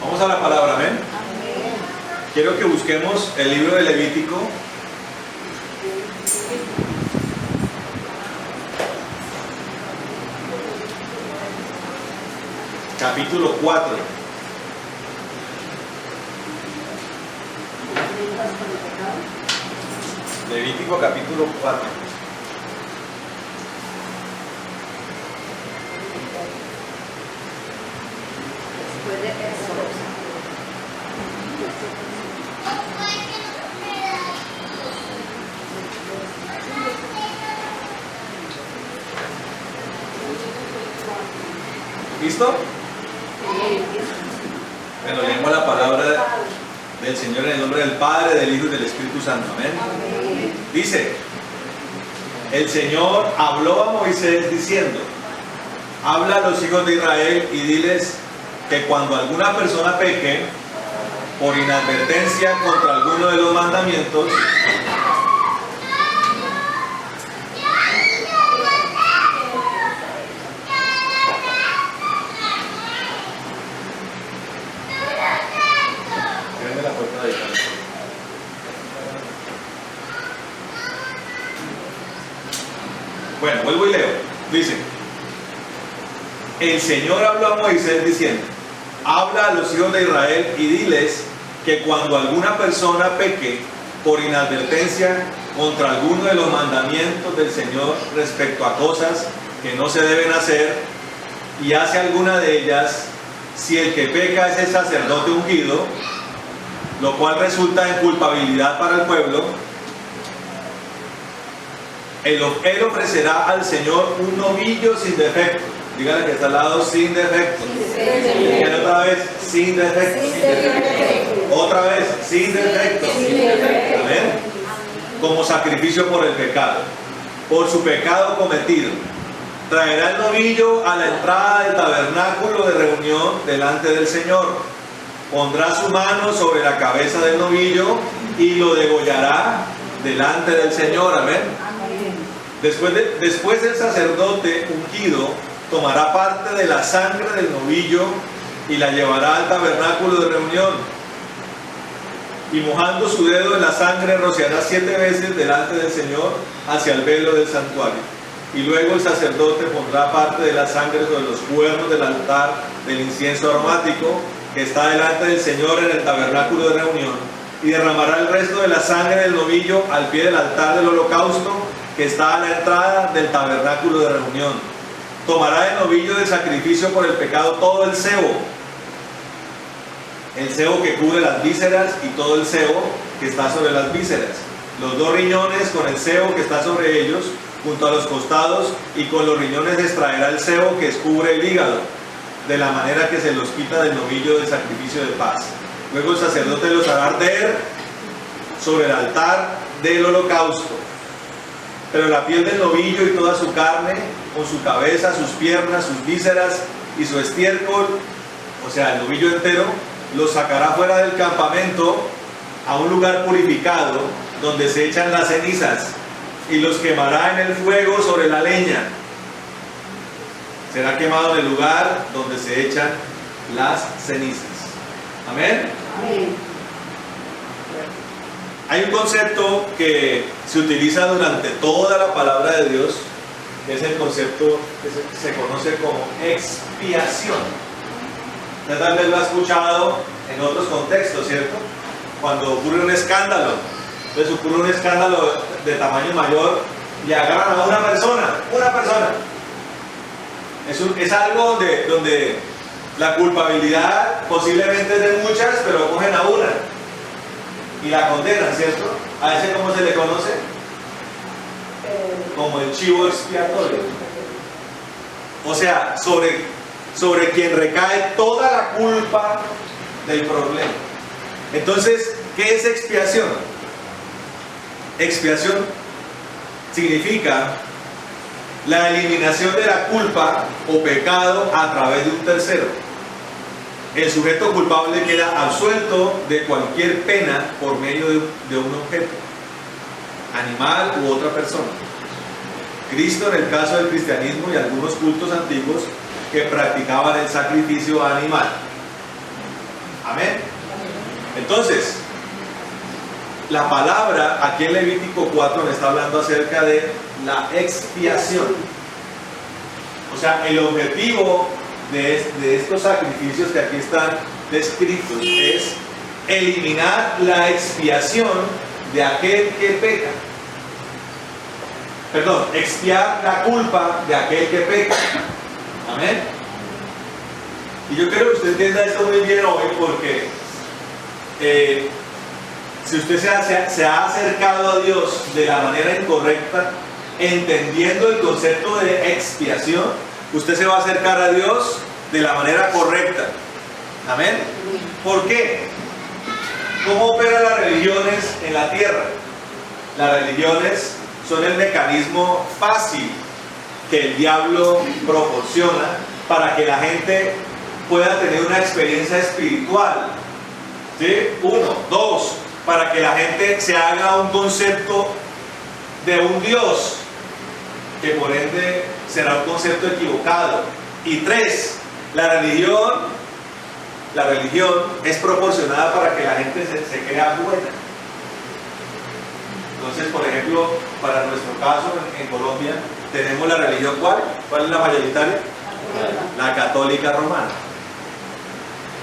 Vamos a la palabra, amén. Quiero que busquemos el libro de Levítico. Capítulo 4. Levítico capítulo 4. Después de eso. ¿Listo? Bueno, leemos la palabra del Señor en el nombre del Padre, del Hijo y del Espíritu Santo. Amén. Dice: el Señor habló a Moisés diciendo: habla a los hijos de Israel y diles que cuando alguna persona peque por inadvertencia contra alguno de los mandamientos, bueno, vuelvo y leo. Dice: el Señor habló a Moisés diciendo: habla a los hijos de Israel y diles que cuando alguna persona peque por inadvertencia contra alguno de los mandamientos del Señor respecto a cosas que no se deben hacer y hace alguna de ellas, si el que peca es el sacerdote ungido, lo cual resulta en culpabilidad para el pueblo, él ofrecerá al Señor un novillo sin defecto. Dígale que está al lado: sin defecto. Dígale otra vez: sin defecto. Otra vez: sin defecto. Amén. Como sacrificio por el pecado, por su pecado cometido. Traerá el novillo a la entrada del tabernáculo de reunión delante del Señor. Pondrá su mano sobre la cabeza del novillo y lo degollará delante del Señor. Amén. Después el sacerdote ungido tomará parte de la sangre del novillo y la llevará al tabernáculo de reunión. Y mojando su dedo en la sangre, rociará 7 veces delante del Señor hacia el velo del santuario. Y luego el sacerdote pondrá parte de la sangre sobre los cuernos del altar del incienso aromático que está delante del Señor en el tabernáculo de reunión, y derramará el resto de la sangre del novillo al pie del altar del holocausto que está a la entrada del tabernáculo de reunión. Tomará del novillo del sacrificio por el pecado todo el sebo que cubre las vísceras y todo el sebo que está sobre las vísceras, los 2 riñones con el sebo que está sobre ellos junto a los costados, y con los riñones extraerá el sebo que cubre el hígado, de la manera que se los quita del novillo del sacrificio de paz. Luego el sacerdote los hará arder sobre el altar del holocausto. Pero la piel del novillo y toda su carne, con su cabeza, sus piernas, sus vísceras y su estiércol, o sea, el novillo entero, los sacará fuera del campamento a un lugar purificado donde se echan las cenizas, y los quemará en el fuego sobre la leña. Será quemado en el lugar donde se echan las cenizas. Amén. Amén. Hay un concepto que se utiliza durante toda la palabra de Dios, que es el concepto que se conoce como expiación. Usted tal vez lo ha escuchado en otros contextos, ¿cierto? Cuando ocurre un escándalo, entonces ocurre un escándalo de tamaño mayor y agarran a una persona. Es algo donde la culpabilidad posiblemente es de muchas, pero cogen a una y la condenan, ¿cierto? ¿A ese cómo se le conoce? Como el chivo expiatorio. O sea, sobre quien recae toda la culpa del problema. Entonces, ¿qué es expiación? Expiación significa la eliminación de la culpa o pecado a través de un tercero. El sujeto culpable queda absuelto de cualquier pena por medio de un objeto, animal u otra persona. Cristo, en el caso del cristianismo y algunos cultos antiguos que practicaban el sacrificio animal. Entonces, la palabra aquí en Levítico 4 me está hablando acerca de la expiación. O sea, el objetivo de estos sacrificios que aquí están descritos es eliminar la expiación de aquel que peca. Perdón, expiar la culpa de aquel que peca. Amén. Y yo quiero que usted entienda esto muy bien hoy, porque si usted se ha acercado a Dios de la manera incorrecta, entendiendo el concepto de expiación, usted se va a acercar a Dios de la manera correcta. Amén. ¿Por qué? ¿Cómo operan las religiones en la tierra? Las religiones son el mecanismo fácil que el diablo proporciona para que la gente pueda tener una experiencia espiritual. ¿Sí? 1, 2, para que la gente se haga un concepto de un Dios, que por ende será un concepto equivocado. Y 3, la religión es proporcionada para que la gente se crea buena. Entonces, por ejemplo, para nuestro caso en Colombia, tenemos la religión ¿cuál? ¿Cuál es la mayoritaria? La católica romana.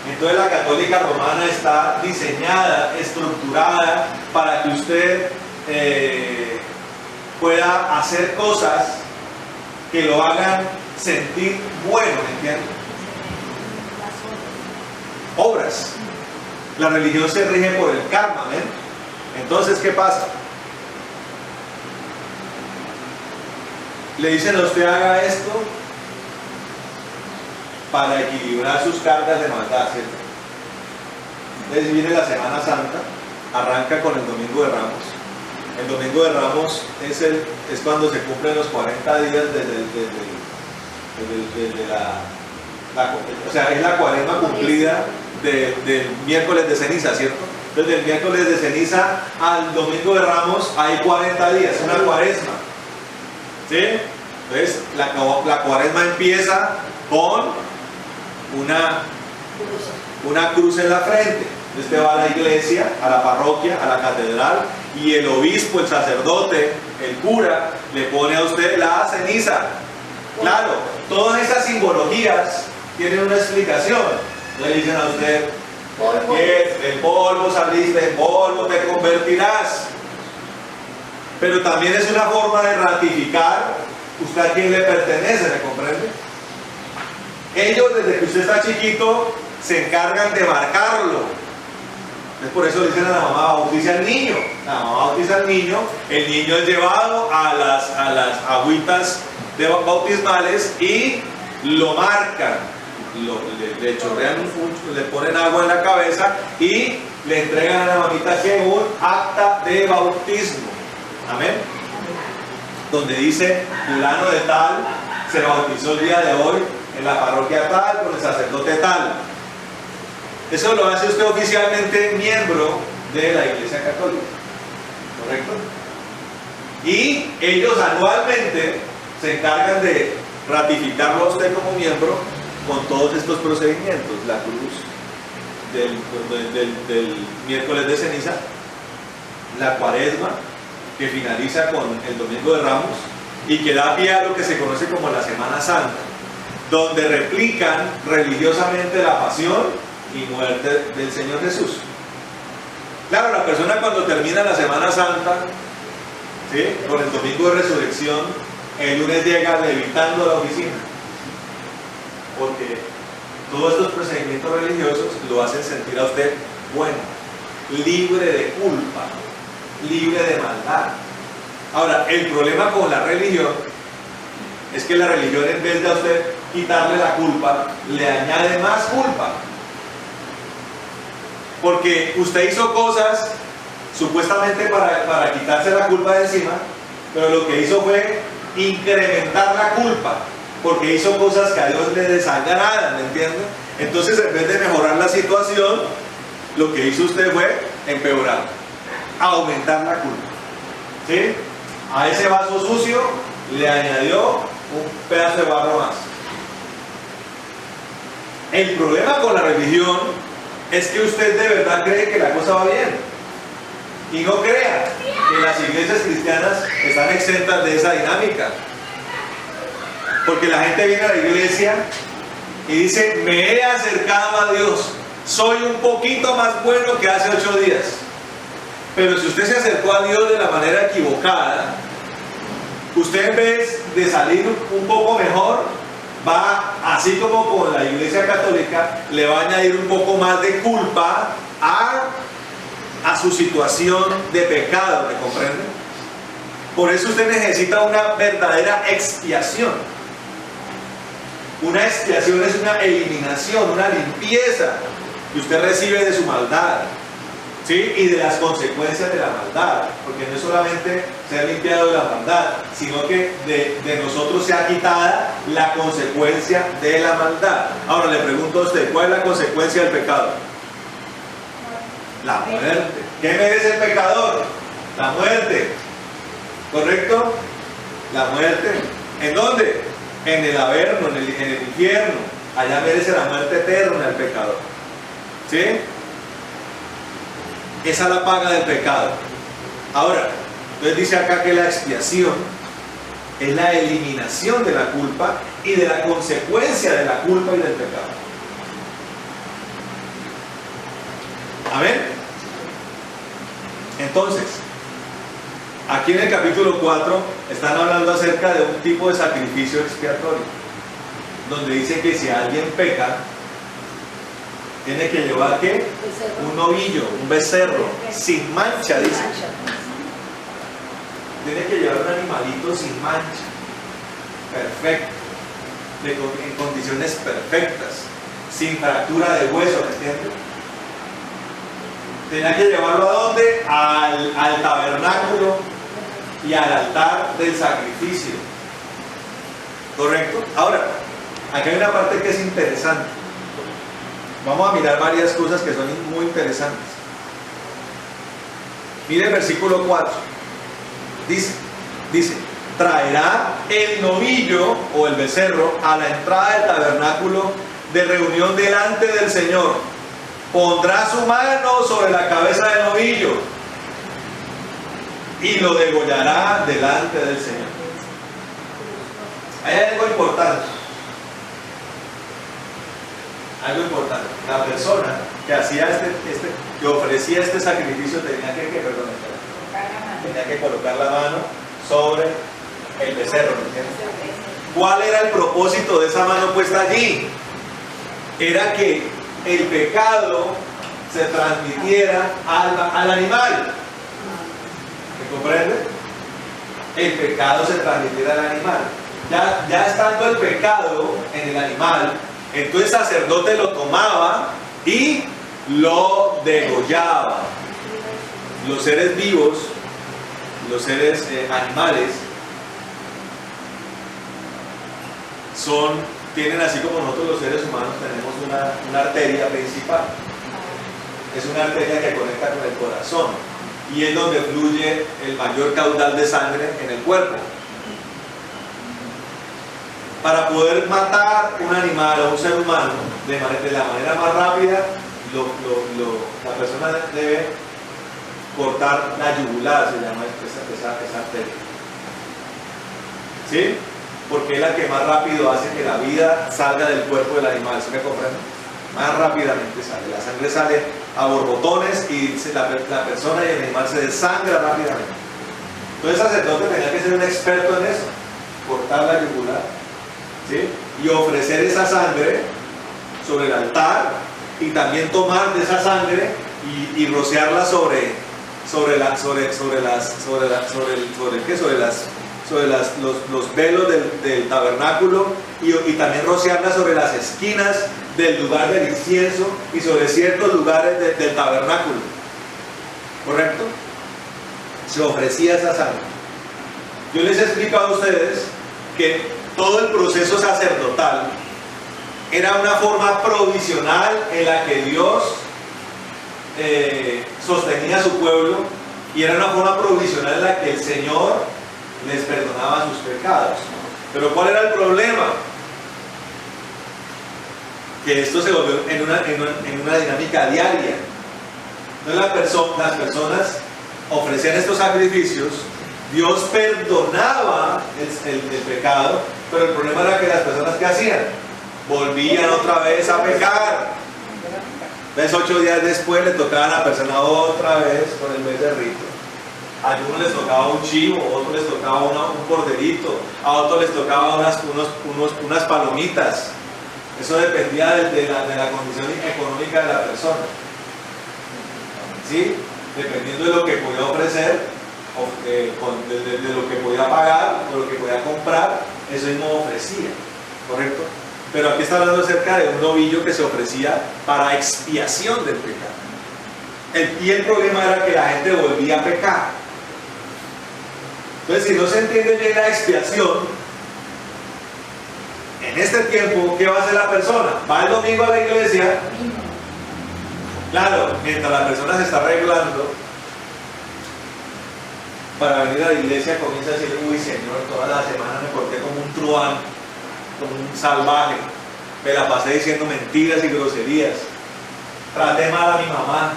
Entonces la católica romana está diseñada, estructurada para que usted pueda hacer cosas que lo hagan sentir bueno, ¿me entiendes? Obras. La religión se rige por el karma, ¿ven? Entonces, ¿qué pasa? Le dicen a usted haga esto para equilibrar sus cargas de maldad, ¿cierto? Entonces viene la Semana Santa, arranca con el Domingo de Ramos. El Domingo de Ramos es cuando se cumplen los 40 días desde o sea, es la cuaresma cumplida del miércoles de ceniza, ¿cierto? Entonces del miércoles de ceniza al Domingo de Ramos hay 40 días, una cuaresma. ¿Sí? Entonces la cuaresma empieza con una cruz en la frente. Usted va a la iglesia, a la parroquia, a la catedral, y el obispo, el sacerdote, el cura, le pone a usted la ceniza. Claro, todas esas simbologías tienen una explicación. Le dicen a usted, del polvo saliste, en polvo te convertirás. Pero también es una forma de ratificar usted a quién le pertenece, ¿me comprende? Ellos, desde que usted está chiquito, se encargan de marcarlo. Es por eso le dicen a la mamá, bautiza al niño. La mamá bautiza al niño, el niño es llevado a las agüitas bautismales y lo marcan. Le chorrean le ponen agua en la cabeza y le entregan a la mamita que un acta de bautismo. Amén. Donde dice, fulano de tal se bautizó el día de hoy en la parroquia tal, con el sacerdote tal. Eso lo hace usted oficialmente miembro de la Iglesia Católica, ¿correcto? Y ellos anualmente se encargan de ratificarlo a usted como miembro con todos estos procedimientos: la cruz del miércoles de ceniza, la cuaresma, que finaliza con el Domingo de Ramos y que da pie a lo que se conoce como la Semana Santa, donde replican religiosamente la pasión y muerte del Señor Jesús. Claro, la persona cuando termina la Semana Santa, ¿sí?, con el Domingo de Resurrección, el lunes llega levitando a la oficina, porque todos estos procedimientos religiosos lo hacen sentir a usted bueno, libre de culpa, libre de maldad. Ahora, el problema con la religión es que la religión, en vez de a usted quitarle la culpa, le añade más culpa. Porque usted hizo cosas supuestamente para quitarse la culpa de encima, pero lo que hizo fue incrementar la culpa, porque hizo cosas que a Dios le desagradan, ¿me entiende? Entonces, en vez de mejorar la situación, lo que hizo usted fue empeorar, aumentar la culpa. ¿Sí? A ese vaso sucio le añadió un pedazo de barro más. El problema con la religión es que usted de verdad cree que la cosa va bien. Y no crea que las iglesias cristianas están exentas de esa dinámica. Porque la gente viene a la iglesia y dice, me he acercado a Dios, soy un poquito más bueno que hace 8 días. Pero si usted se acercó a Dios de la manera equivocada, usted en vez de salir un poco mejor, va, así como con la iglesia católica, le va a añadir un poco más de culpa a su situación de pecado, ¿me comprende? Por eso usted necesita una verdadera expiación. Una expiación es una eliminación, una limpieza que usted recibe de su maldad, ¿sí? Y de las consecuencias de la maldad, porque no es solamente ser limpiado de la maldad, sino que de nosotros sea quitada la consecuencia de la maldad. Ahora le pregunto a usted, ¿cuál es la consecuencia del pecado? La muerte. ¿Qué merece el pecador? La muerte. ¿Correcto? La muerte. ¿En dónde? En el averno, en el infierno. Allá merece la muerte eterna el pecador. ¿Sí? Esa es la paga del pecado. Ahora, entonces dice acá que la expiación es la eliminación de la culpa y de la consecuencia de la culpa y del pecado. Amén. Entonces, aquí en el capítulo 4 están hablando acerca de un tipo de sacrificio expiatorio, donde dice que si alguien peca, tiene que llevar ¿qué? Un novillo, un becerro, sin mancha, dice. Tiene que llevar un animalito sin mancha, perfecto, en condiciones perfectas, sin fractura de hueso, ¿me entiendes? Tenía que llevarlo ¿a dónde? Al tabernáculo y al altar del sacrificio. ¿Correcto? Ahora, aquí hay una parte que es interesante. Vamos a mirar varias cosas que son muy interesantes. Mire el versículo 4. Dice, traerá el novillo o el becerro a la entrada del tabernáculo de reunión delante del Señor. Pondrá su mano sobre la cabeza del novillo y lo degollará delante del Señor. Hay algo importante. Algo importante. La persona que hacía que ofrecía este sacrificio tenía que colocar la mano sobre el becerro. ¿Cuál era el propósito de esa mano puesta allí? Era que el pecado se transmitiera al animal. ¿Me comprende? El pecado se transmitiera al animal. Ya estando el pecado en el animal, entonces el sacerdote lo tomaba y lo degollaba. Los seres vivos, los seres animales, tienen, así como nosotros los seres humanos tenemos una arteria principal. Es una arteria que conecta con el corazón y es donde fluye el mayor caudal de sangre en el cuerpo. Para poder matar un animal o un ser humano de la manera más rápida, la persona debe cortar la yugular, se llama esa arteria. ¿Sí? Porque es la que más rápido hace que la vida salga del cuerpo del animal. ¿Sí me comprenden? Más rápidamente sale. La sangre sale a borbotones y la persona y el animal se desangra rápidamente. Entonces el sacerdote tenía que ser un experto en eso. Cortar la yugular, ¿sí? Y ofrecer esa sangre sobre el altar y también tomar de esa sangre y rociarla sobre los velos del tabernáculo y también rociarla sobre las esquinas del lugar del incienso y sobre ciertos lugares del tabernáculo. ¿Correcto? Se ofrecía esa sangre. Yo les he explicado a ustedes que todo el proceso sacerdotal era una forma provisional en la que Dios sostenía a su pueblo y era una forma provisional en la que el Señor les perdonaba sus pecados. Pero ¿cuál era el problema? que esto se volvió en una dinámica diaria. Entonces las personas ofrecían estos sacrificios, Dios perdonaba el pecado, pero el problema era que las personas, ¿qué hacían? Volvían otra vez a pecar. Entonces 8 días después le tocaba a la persona otra vez con el becerrito. A algunos les tocaba un chivo, a otros les tocaba un corderito, a otros les tocaba unas palomitas. Eso dependía de la condición económica de la persona. ¿Sí? Dependiendo de lo que podía ofrecer, de lo que podía pagar o lo que podía comprar, eso mismo ofrecía. ¿Correcto? Pero aquí está hablando acerca de un novillo que se ofrecía para expiación del pecado. Y el problema era que la gente volvía a pecar. Entonces, si no se entiende bien la expiación, en este tiempo, ¿qué va a hacer la persona? Va el domingo a la iglesia. Claro, mientras la persona se está arreglando para venir a la iglesia, comienza a decir: uy, Señor, toda la semana me porté como un truán, como un salvaje, me la pasé diciendo mentiras y groserías, traté mal a mi mamá,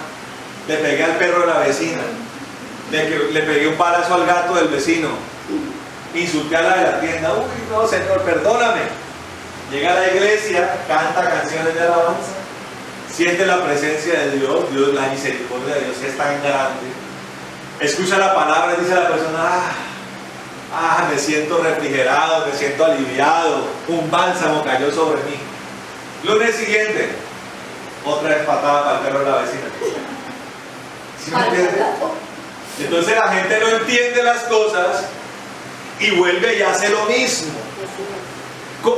le pegué al perro de la vecina, le pegué un palazo al gato del vecino, insulté a la de la tienda. Uy, no, Señor, perdóname. Llega a la iglesia, canta canciones de alabanza, siente la presencia de Dios, la misericordia de Dios es tan grande, escucha la palabra y dice a la persona: me siento refrigerado, me siento aliviado, un bálsamo cayó sobre mí. Lunes siguiente, otra vez patada para el perro de la vecina. ¿Sí me entiende? Entonces la gente no entiende las cosas y vuelve y hace lo mismo.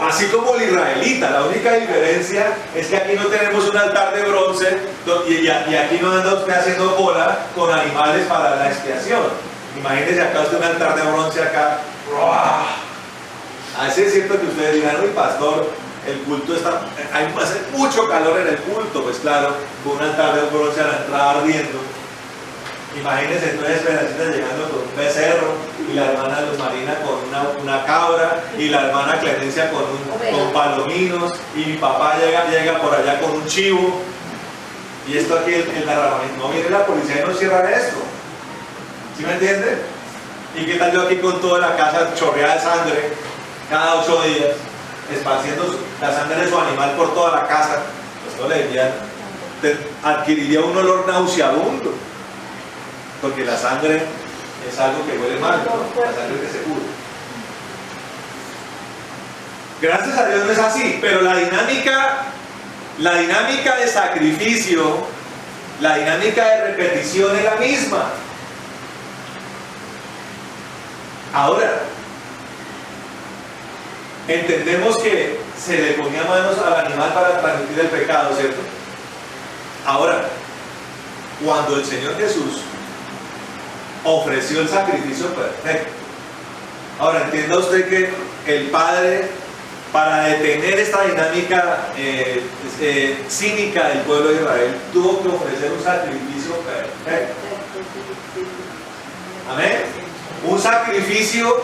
Así como el israelita, la única diferencia es que aquí no tenemos un altar de bronce y aquí no anda usted haciendo cola con animales para la expiación. Imagínense acá usted un altar de bronce acá. Así es cierto que ustedes dirán: uy, pastor, el culto está, hace mucho calor en el culto. Pues claro, con un altar de bronce a la entrada ardiendo. Imagínense entonces Esperancita llegando con un becerro, y la hermana Luz Marina con una cabra, y la hermana Clemencia con palominos, y mi papá llega por allá con un chivo. Y esto aquí en la rama, no viene la policía y no cierra esto. ¿Sí me entiende? ¿Y qué tal yo aquí con toda la casa chorreada de sangre cada 8 días, esparciendo la sangre de su animal por toda la casa? Pues no le dirían, adquiriría un olor nauseabundo, porque la sangre es algo que huele mal, ¿no? La sangre que se pudre. Gracias a Dios no es así, pero la dinámica de sacrificio, la dinámica de repetición es la misma. Ahora, entendemos que se le ponía manos al animal para transmitir el pecado, ¿cierto? Ahora, cuando el Señor Jesús ofreció el sacrificio perfecto, ahora entienda usted que el Padre, para detener esta dinámica cínica del pueblo de Israel, tuvo que ofrecer un sacrificio perfecto. Amén. Un sacrificio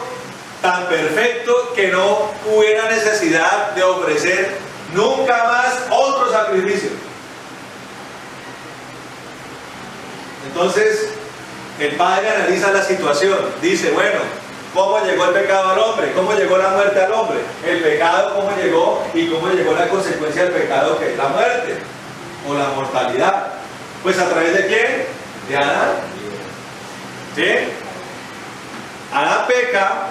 tan perfecto que no hubiera necesidad de ofrecer nunca más otro sacrificio. Entonces, el Padre analiza la situación, dice: bueno, ¿cómo llegó el pecado al hombre? ¿Cómo llegó la muerte al hombre? El pecado, ¿cómo llegó? Y ¿cómo llegó la consecuencia del pecado, que es la muerte o la mortalidad? Pues a través de ¿quién? De Adán. ¿Sí? Adán peca,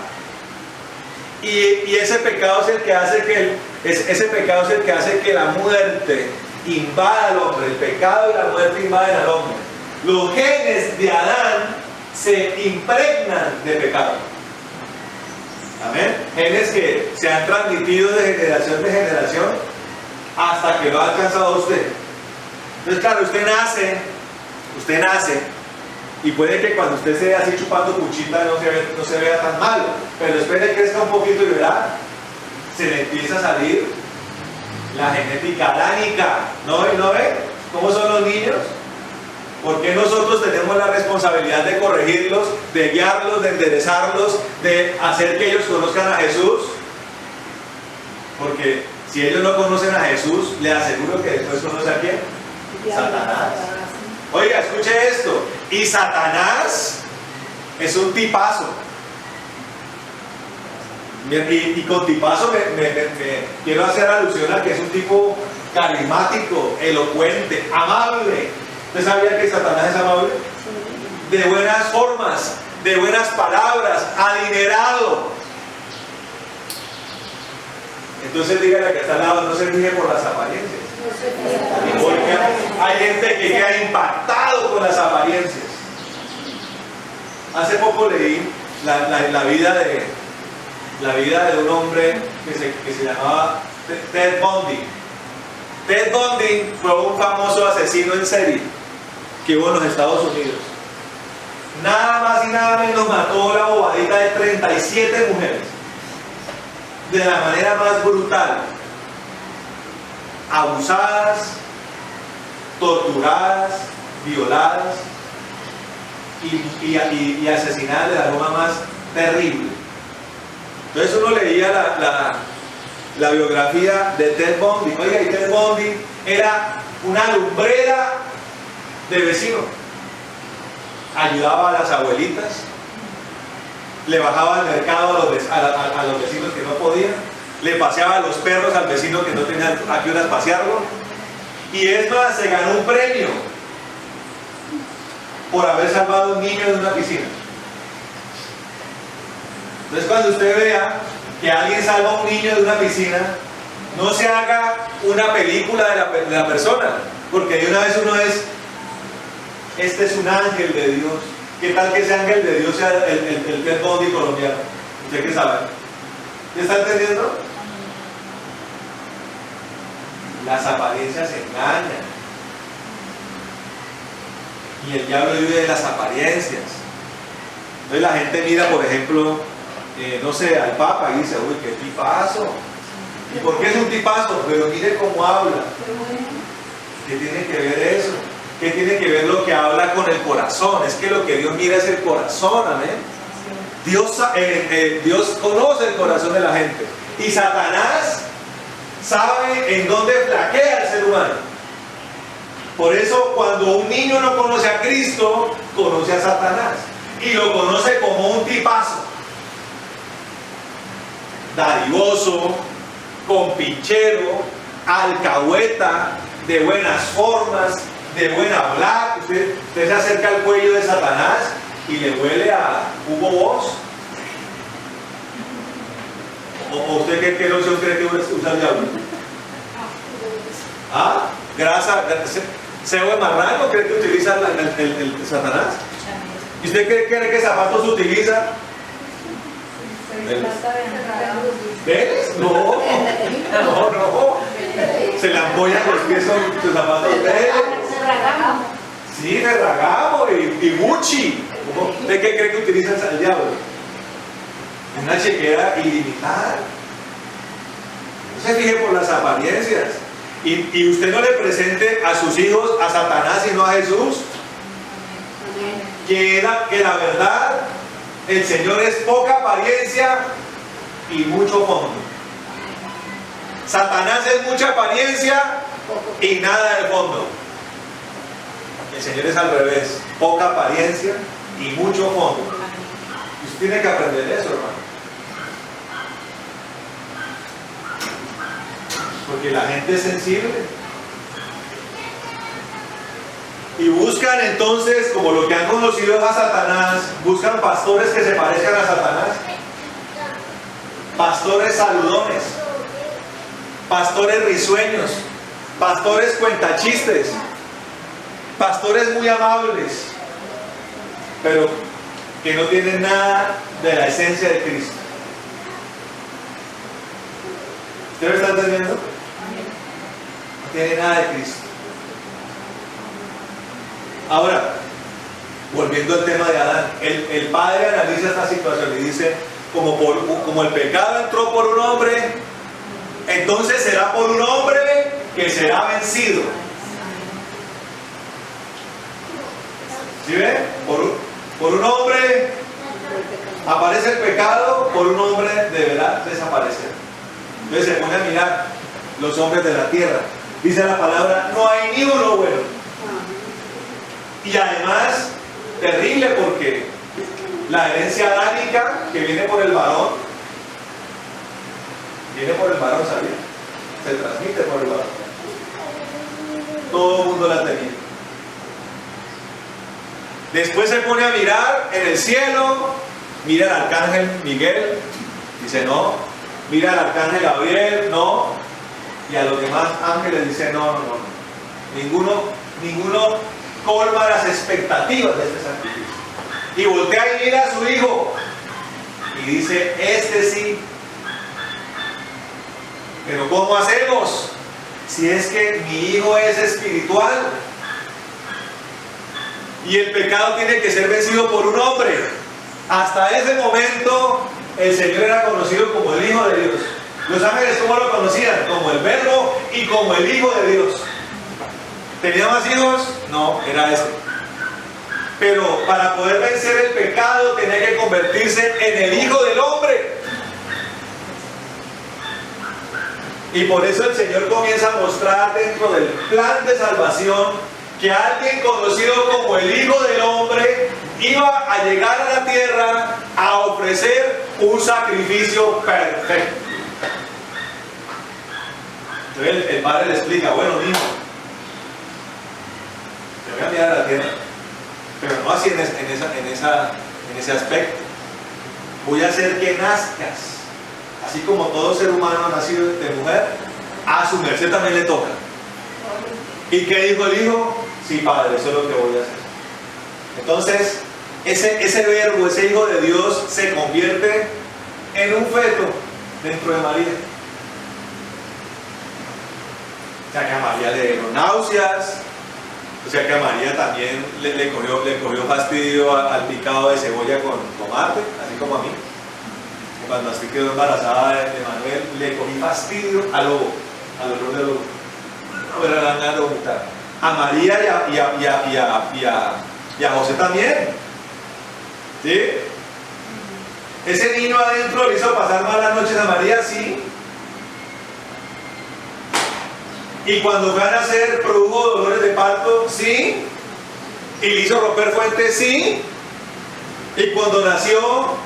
y ese pecado es el que hace que la muerte invada al hombre. El pecado y la muerte invaden al hombre. Los genes de Adán se impregnan de pecado. Amén. Genes que se han transmitido de generación en generación hasta que lo ha alcanzado usted. Entonces, claro, usted nace, y puede que cuando usted se vea así chupando cuchita no se vea tan malo, pero después de que crezca un poquito y verá, se le empieza a salir la genética adánica. ¿No ve? ¿Cómo son los niños? ¿Por qué nosotros tenemos la responsabilidad de corregirlos, de guiarlos, de enderezarlos, de hacer que ellos conozcan a Jesús? Porque Si ellos no conocen a Jesús, les aseguro que después conoce a quién. Satanás. Oiga, escuche esto. Y Satanás es un tipazo. Y con tipazo me quiero hacer alusión a que es un tipo carismático, elocuente, amable. ¿Usted sabía que Satanás es amable? De buenas formas, de buenas palabras, adinerado. Entonces dígale que está al lado, no se rige por las apariencias. Porque hay gente que queda impactado con las apariencias. Hace poco leí la vida de un hombre que se llamaba Ted Bundy. Ted Bundy fue un famoso asesino en serie que hubo en los Estados Unidos. Nada más y nada menos mató la bobadita de 37 mujeres de la manera más brutal, abusadas, torturadas, violadas y asesinadas de la forma más terrible. Entonces uno leía la biografía de Ted Bundy. Oiga, y Ted Bundy era una lumbrera de vecinos. Ayudaba a las abuelitas, le bajaba al mercado a los vecinos que no podían, le paseaba los perros al vecino que no tenía a qué horas pasearlo, y es más, se ganó un premio por haber salvado a un niño de una piscina. Entonces cuando usted vea que alguien salva a un niño de una piscina, no se haga una película de la persona, porque de una vez uno es, este es un ángel de Dios. ¿Qué tal que ese ángel de Dios sea el Ted Bundy colombiano? ¿Usted qué sabe? ¿Usted está entendiendo? Las apariencias engañan. Y el diablo vive de las apariencias. Entonces la gente mira, por ejemplo, no sé, al Papa y dice, uy, qué tipazo. ¿Y por qué es un tipazo? Pero mire cómo habla. ¿Qué tiene que ver eso? ¿Qué tiene que ver lo que habla con el corazón? Es que lo que Dios mira es el corazón, amén. Dios conoce el corazón de la gente. Y Satanás sabe en dónde flaquea el ser humano. Por eso cuando un niño no conoce a Cristo, conoce a Satanás. Y lo conoce como un tipazo. Dadivoso, compinchero, alcahueta, de buenas formas, de buen hablar. Usted se acerca al cuello de Satanás y le huele a Hugo Boss. ¿O usted qué loción cree que usa el diablo? ¿Ah? ¿Grasa? ¿Cebo de marrano cree que utiliza el Satanás? ¿Y usted cree que zapatos utiliza? ¿Ves? No. Se le ampollan los pies con sus zapatos verdes. Sí, Ferragamo y Gucci. ¿Usted qué cree que utiliza el diablo? Una chequera ilimitada. No se fije por las apariencias. Y usted no le presente a sus hijos a Satanás sino a Jesús. Que la verdad, el Señor es poca apariencia y mucho fondo. Satanás es mucha apariencia y nada de fondo. El Señor es al revés, poca apariencia y mucho fondo. Y usted tiene que aprender eso, hermano. Porque la gente es sensible. Y buscan entonces, como lo que han conocido a Satanás, buscan pastores que se parezcan a Satanás. Pastores saludones, pastores risueños, pastores cuentachistes, pastores muy amables, pero que no tienen nada de la esencia de Cristo. ¿Usted me está entendiendo? No tiene nada de Cristo. Ahora, volviendo al tema de Adán, el padre analiza esta situación y dice, como el pecado entró por un hombre, entonces será por un hombre que será vencido. ¿Sí ve? Por un hombre aparece el pecado, por un hombre deberá desaparecer. Entonces se pone a mirar, los hombres de la tierra. Dice la palabra, no hay ni uno bueno. Y además, terrible porque la herencia adánica que viene por el varón, ¿sabía? Se transmite por el varón. Todo el mundo la tenía. Después se pone a mirar en el cielo, mira al arcángel Miguel, dice no, mira al arcángel Gabriel, no, y a los demás ángeles dice no. Ninguno colma las expectativas de este sacrificio. Y voltea y mira a su hijo y dice, este sí. Pero ¿cómo hacemos? Si es que mi hijo es espiritual y el pecado tiene que ser vencido por un hombre. Hasta ese momento el Señor era conocido como el Hijo de Dios. Los ángeles, ¿cómo lo conocían? Como el Verbo y como el Hijo de Dios. ¿Tenía más hijos? No, era este. Pero para poder vencer el pecado tenía que convertirse en el Hijo del Hombre. Y por eso el Señor comienza a mostrar dentro del plan de salvación que alguien conocido como el Hijo del Hombre iba a llegar a la tierra a ofrecer un sacrificio perfecto. Entonces el padre le explica, bueno, niño, te voy a enviar a la tierra, pero no así en ese aspecto. Voy a hacer que nazcas, así como todo ser humano nacido de mujer, a su merced también le toca. ¿Y qué dijo el hijo? Sí, padre, eso es lo que voy a hacer. Entonces, ese verbo, ese Hijo de Dios, se convierte en un feto dentro de María. O sea que a María le dieron náuseas, o sea que a María también le cogió fastidio al picado de cebolla con tomate, así como a mí. Cuando así quedó embarazada de Manuel, le cogí fastidio al olor del lobo. No era la ganas de vomitar. A María y a José también. ¿Sí? Ese niño adentro le hizo pasar malas noches a María, sí. Y cuando fue a nacer produjo dolores de parto, sí. Y le hizo romper fuentes, sí. Y cuando nació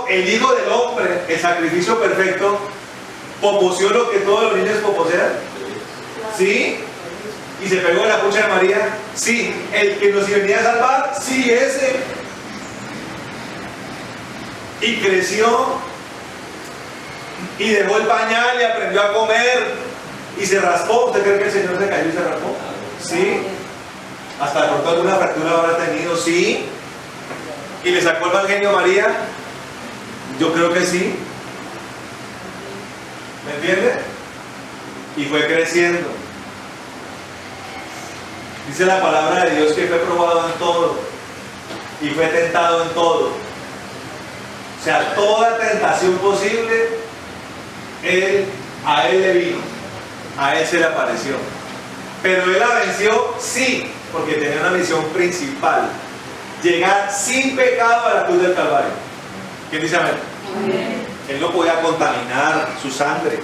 el Hijo del Hombre, el sacrificio perfecto, poposeó lo que todos los niños poposean, sí. Y se pegó en la pucha de María, sí. El que nos venía a salvar, sí, ese. Y creció y dejó el pañal y aprendió a comer y se raspó. ¿Usted cree que el Señor se cayó y se raspó? Sí. Hasta de pronto alguna fractura habrá tenido, sí. ¿Y le sacó el mal genio a María? Yo creo que sí. ¿Me entiende? Y fue creciendo. Dice la palabra de Dios que fue probado en todo y fue tentado en todo. O sea, toda tentación posible, a él le vino, a él se le apareció. Pero él la venció, sí, porque tenía una misión principal: llegar sin pecado a la cruz del Calvario. ¿Quién dice amén? Amén. Él no podía contaminar su sangre,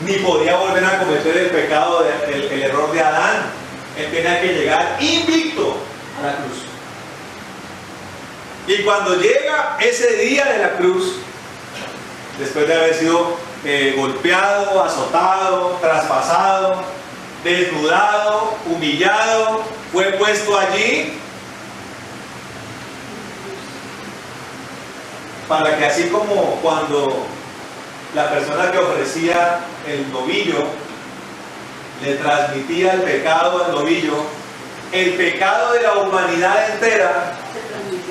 ni podía volver a cometer el pecado, el error de Adán. Él tenía que llegar invicto a la cruz. Y cuando llega ese día de la cruz, después de haber sido golpeado, azotado, traspasado, desnudado, humillado, fue puesto allí para que, así como cuando la persona que ofrecía el novillo le transmitía el pecado al novillo, el pecado de la humanidad entera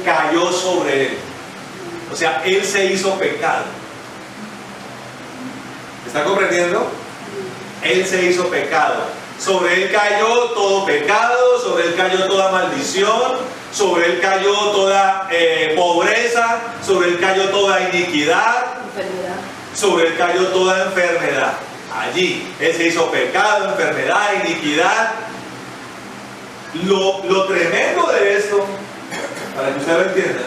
cayó sobre él. O sea, él se hizo pecado. ¿Está comprendiendo? Él se hizo pecado. Sobre él cayó todo pecado, sobre él cayó toda maldición, sobre él cayó toda pobreza, sobre él cayó toda iniquidad, sobre él cayó toda enfermedad. Allí, él se hizo pecado, enfermedad, iniquidad. Lo tremendo de esto, para que usted lo entienda,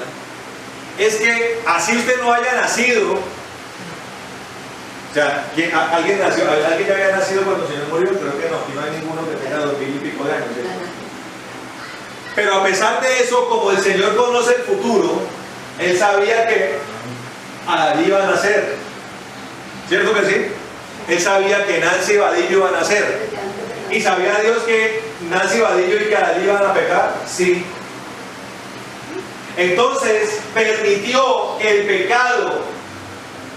es que así usted no haya nacido sea, ¿alguien nació, alguien ya había nacido cuando el Señor murió? Creo que no, aquí no hay ninguno que tenga 2000 y pico de años, ¿cierto? Pero a pesar de eso, como el Señor conoce el futuro, Él sabía que Adalí iba a nacer. ¿Cierto que sí? Él sabía que Nancy Vadillo iba a nacer. ¿Y sabía Dios que Nancy Vadillo y que Adalí iban a pecar? Sí. Entonces permitió que el pecado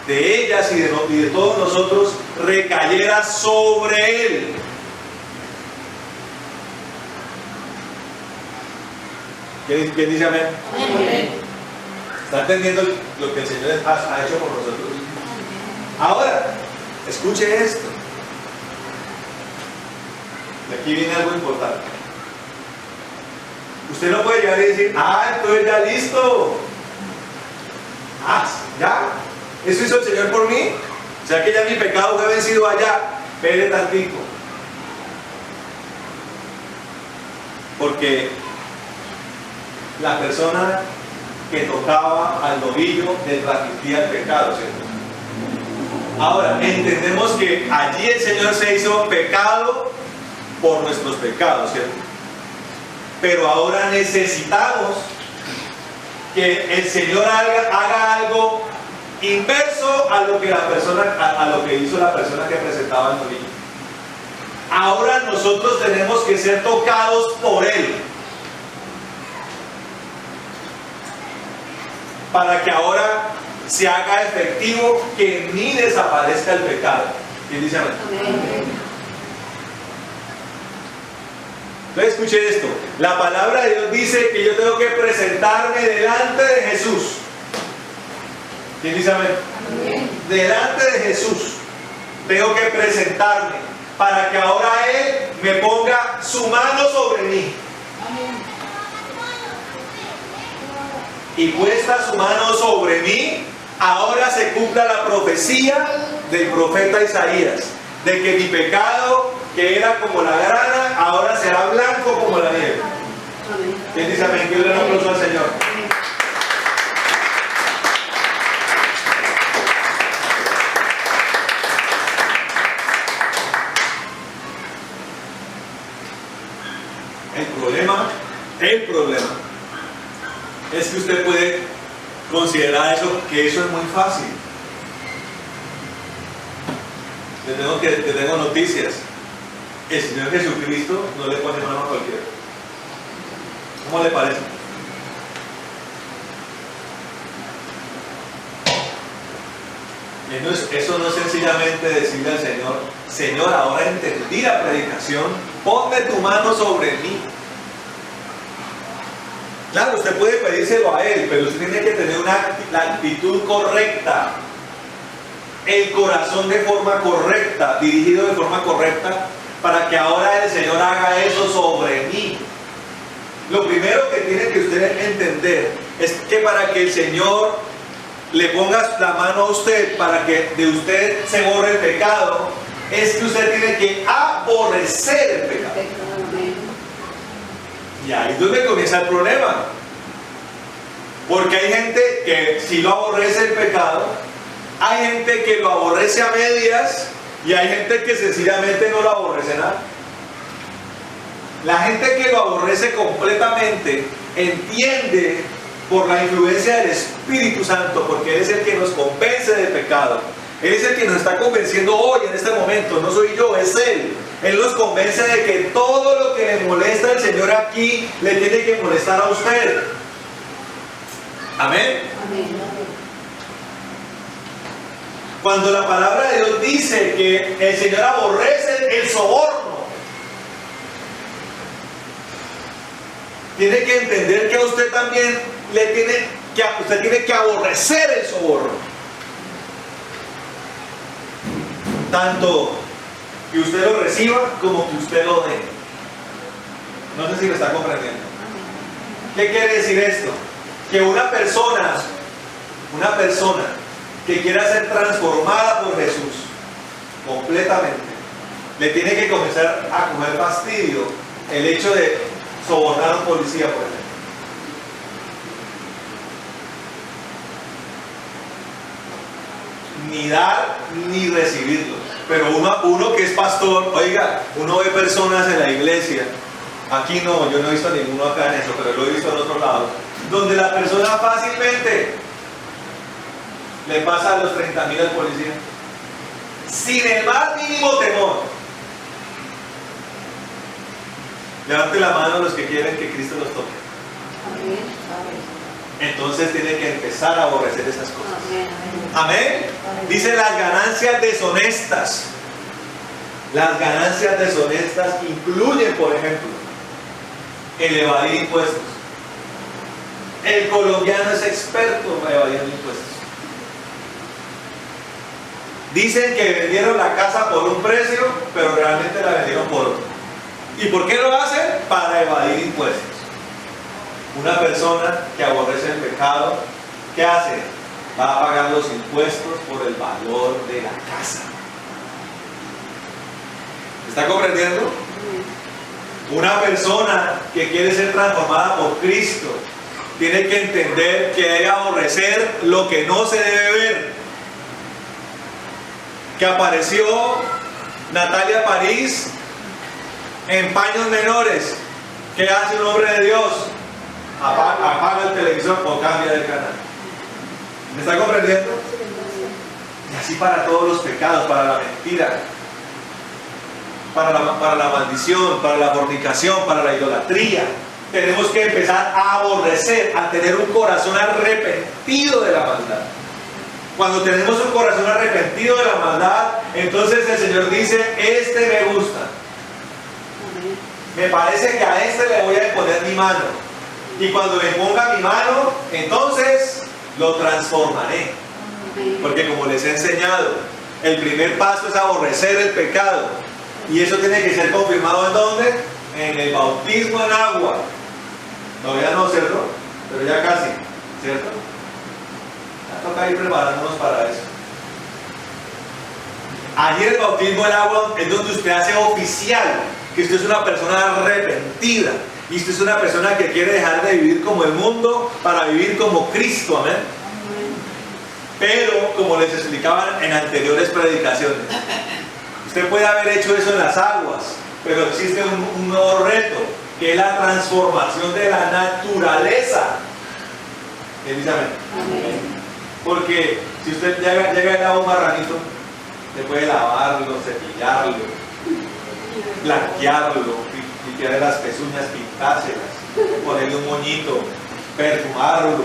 de ellas y de todos nosotros recayera sobre Él. ¿Quién dice amén? Amén. ¿Está entendiendo lo que el Señor ha hecho por nosotros? Ahora, escuche esto. Y aquí viene algo importante. Usted no puede llegar y decir, entonces ya listo. Ya. ¿Eso hizo el Señor por mí? O sea que ya mi pecado fue vencido allá. Espere tantito. Porque la persona que tocaba al novillo le transmitía el pecado, ¿cierto? Ahora, entendemos que allí el Señor se hizo pecado por nuestros pecados, ¿cierto? Pero ahora necesitamos que el Señor haga algo inverso a lo que hizo la persona que presentaba el novillo. Ahora nosotros tenemos que ser tocados por Él, para que ahora se haga efectivo que en mí desaparezca el pecado. ¿Quién dice amén? Entonces escuche esto. La palabra de Dios dice que yo tengo que presentarme delante de Jesús. ¿Quién dice amén? Delante de Jesús tengo que presentarme para que ahora Él me ponga su mano sobre mí. Y puesta su mano sobre mí, ahora se cumpla la profecía del profeta Isaías, de que mi pecado, que era como la grana, ahora será blanco como la nieve. ¿Quién dice amén? Que le den un aplauso al Señor. El problema es que usted puede considerar eso, que eso es muy fácil. Le tengo noticias. El Señor Jesucristo no le pone mano a cualquiera. ¿Cómo le parece? Eso no es sencillamente decirle al Señor, Señor, ahora entendí la predicación, ponme tu mano sobre mí. Claro, usted puede pedírselo a Él, pero usted tiene que tener la actitud correcta, el corazón de forma correcta, dirigido de forma correcta, para que ahora el Señor haga eso sobre mí. Lo primero que tiene que usted entender es que para que el Señor le ponga la mano a usted, para que de usted se borre el pecado, es que usted tiene que aborrecer el pecado. Y ahí es donde comienza el problema. Porque hay gente que sí lo aborrece el pecado, hay gente que lo aborrece a medias y hay gente que sencillamente no lo aborrece nada. La gente que lo aborrece completamente entiende por la influencia del Espíritu Santo, porque Él es el que nos convence del pecado. Él es el que nos está convenciendo hoy, en este momento. No soy yo, es Él. Él nos convence de que todo lo que le molesta al Señor aquí le tiene que molestar a usted. Amén. Cuando la palabra de Dios dice que el Señor aborrece el soborno, tiene que entender que a usted también usted tiene que aborrecer el soborno. Tanto que usted lo reciba como que usted lo dé. No sé si lo está comprendiendo. ¿Qué quiere decir esto? Que una persona que quiera ser transformada por Jesús completamente, le tiene que comenzar a coger fastidio el hecho de sobornar a un policía, por ejemplo. ni dar ni recibirlo. Pero uno que es pastor, oiga, uno ve personas en la iglesia, aquí no, yo no he visto ninguno acá en eso, pero lo he visto en otros lados, donde la persona fácilmente le pasa a los 30.000 al policía, sin el más mínimo temor. Levante la mano los que quieren que Cristo los toque. Amén. Amén. Entonces tiene que empezar a aborrecer esas cosas. Amén. Amén. Dice las ganancias deshonestas. Las ganancias deshonestas incluyen, por ejemplo, el evadir impuestos. El colombiano es experto en evadir impuestos. Dicen que vendieron la casa por un precio, pero realmente la vendieron por otro. ¿Y por qué lo hacen? Para evadir impuestos. Una persona que aborrece el pecado, ¿qué hace? Va a pagar los impuestos por el valor de la casa. ¿Está comprendiendo? Una persona que quiere ser transformada por Cristo tiene que entender que debe aborrecer lo que no se debe ver. Que apareció Natalia París en paños menores. ¿Qué hace un hombre de Dios? Apaga el televisor o cambia de canal. ¿Me está comprendiendo? Y así para todos los pecados, para la mentira, para la maldición, para la fornicación, para la idolatría. Tenemos que empezar a aborrecer, a tener un corazón arrepentido de la maldad. Cuando tenemos un corazón arrepentido de la maldad, entonces el Señor dice, este me gusta. Me parece que a este le voy a poner mi mano. Y cuando le ponga mi mano, entonces lo transformaré. Porque como les he enseñado, el primer paso es aborrecer el pecado. Y eso tiene que ser confirmado ¿en dónde? En el bautismo en agua. Todavía no, ¿cierto? Pero ya casi, ¿cierto? Ya toca ir preparándonos para eso. Allí el bautismo en agua es donde usted hace oficial que usted es una persona arrepentida y usted es una persona que quiere dejar de vivir como el mundo para vivir como Cristo, amén. Pero como les explicaba en anteriores predicaciones, usted puede haber hecho eso en las aguas, pero existe un nuevo reto, que es la transformación de la naturaleza. ¿Qué dice amén? Porque si usted llega en agua un marranito, usted puede lavarlo, cepillarlo, blanquearlo, limpiarle las pezuñas, pintárselas, ponerle un moñito, perfumarlo.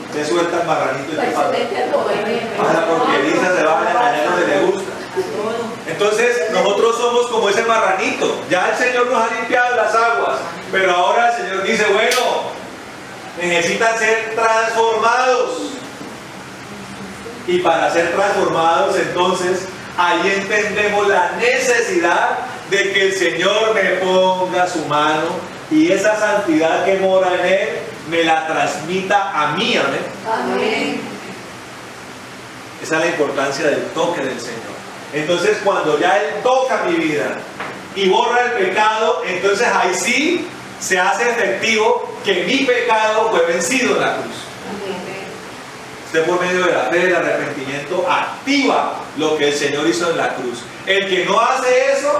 Usted suelta el marranito y te pasa. La porqueriza se va allá donde le gusta. Entonces nosotros somos como ese marranito. Ya el Señor nos ha limpiado las aguas, pero ahora el Señor dice, bueno, necesitan ser transformados. Y para ser transformados, entonces ahí entendemos la necesidad de que el Señor me ponga su mano y esa santidad que mora en Él me la transmita a mí, amén. Amén. Esa es la importancia del toque del Señor. Entonces cuando ya Él toca mi vida y borra el pecado, entonces ahí sí se hace efectivo que mi pecado fue vencido en la cruz. Usted por medio de la fe, del arrepentimiento, activa lo que el Señor hizo en la cruz. El que no hace eso,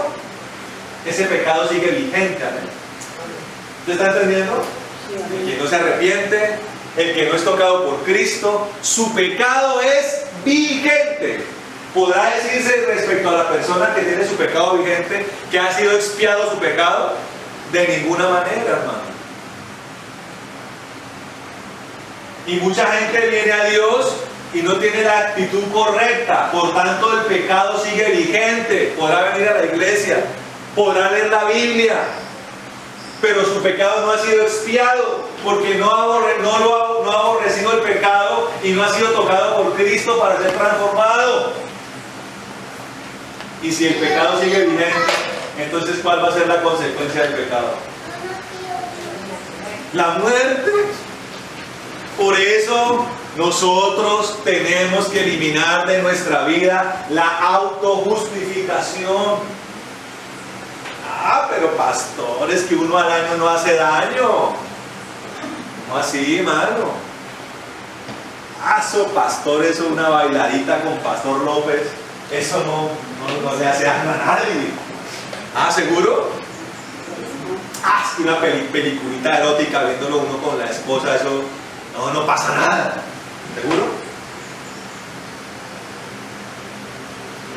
ese pecado sigue vigente, amén. ¿Usted está entendiendo? El que no se arrepiente, el que no es tocado por Cristo, su pecado es vigente. ¿Podrá decirse respecto a la persona que tiene su pecado vigente que ha sido expiado su pecado? De ninguna manera, hermano. Y mucha gente viene a Dios y no tiene la actitud correcta, por tanto el pecado sigue vigente. Podrá venir a la iglesia, podrá leer la Biblia, pero su pecado no ha sido expiado, porque no ha aborrecido el pecado y no ha sido tocado por Cristo para ser transformado. Y si el pecado sigue vigente, entonces ¿cuál va a ser la consecuencia del pecado? La muerte. Por eso nosotros tenemos que eliminar de nuestra vida la autojustificación. Pero pastor, es que uno al año no hace daño. No así, hermano. Eso, pastor, eso, una bailadita con Pastor López, eso no le hace daño a nadie. ¿Ah, seguro? Ah, es una peliculita erótica viéndolo uno con la esposa, eso no pasa nada. ¿Seguro?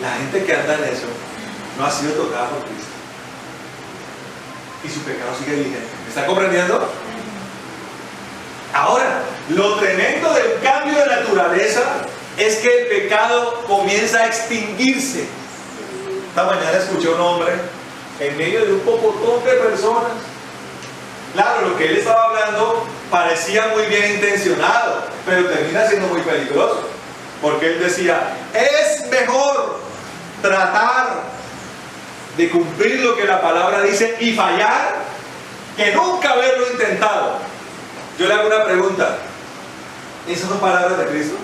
La gente que anda en eso no ha sido tocada por Cristo. Y su pecado sigue vigente. ¿Me está comprendiendo? Ahora, lo tremendo del cambio de naturaleza es que el pecado comienza a extinguirse. Esta mañana escuché a un hombre en medio de un pocotón de personas. Claro, lo que él estaba hablando parecía muy bien intencionado, pero termina siendo muy peligroso. Porque él decía, es mejor tratar de cumplir lo que la palabra dice y fallar que nunca haberlo intentado. Yo le hago una pregunta. ¿Esas son palabras de Cristo?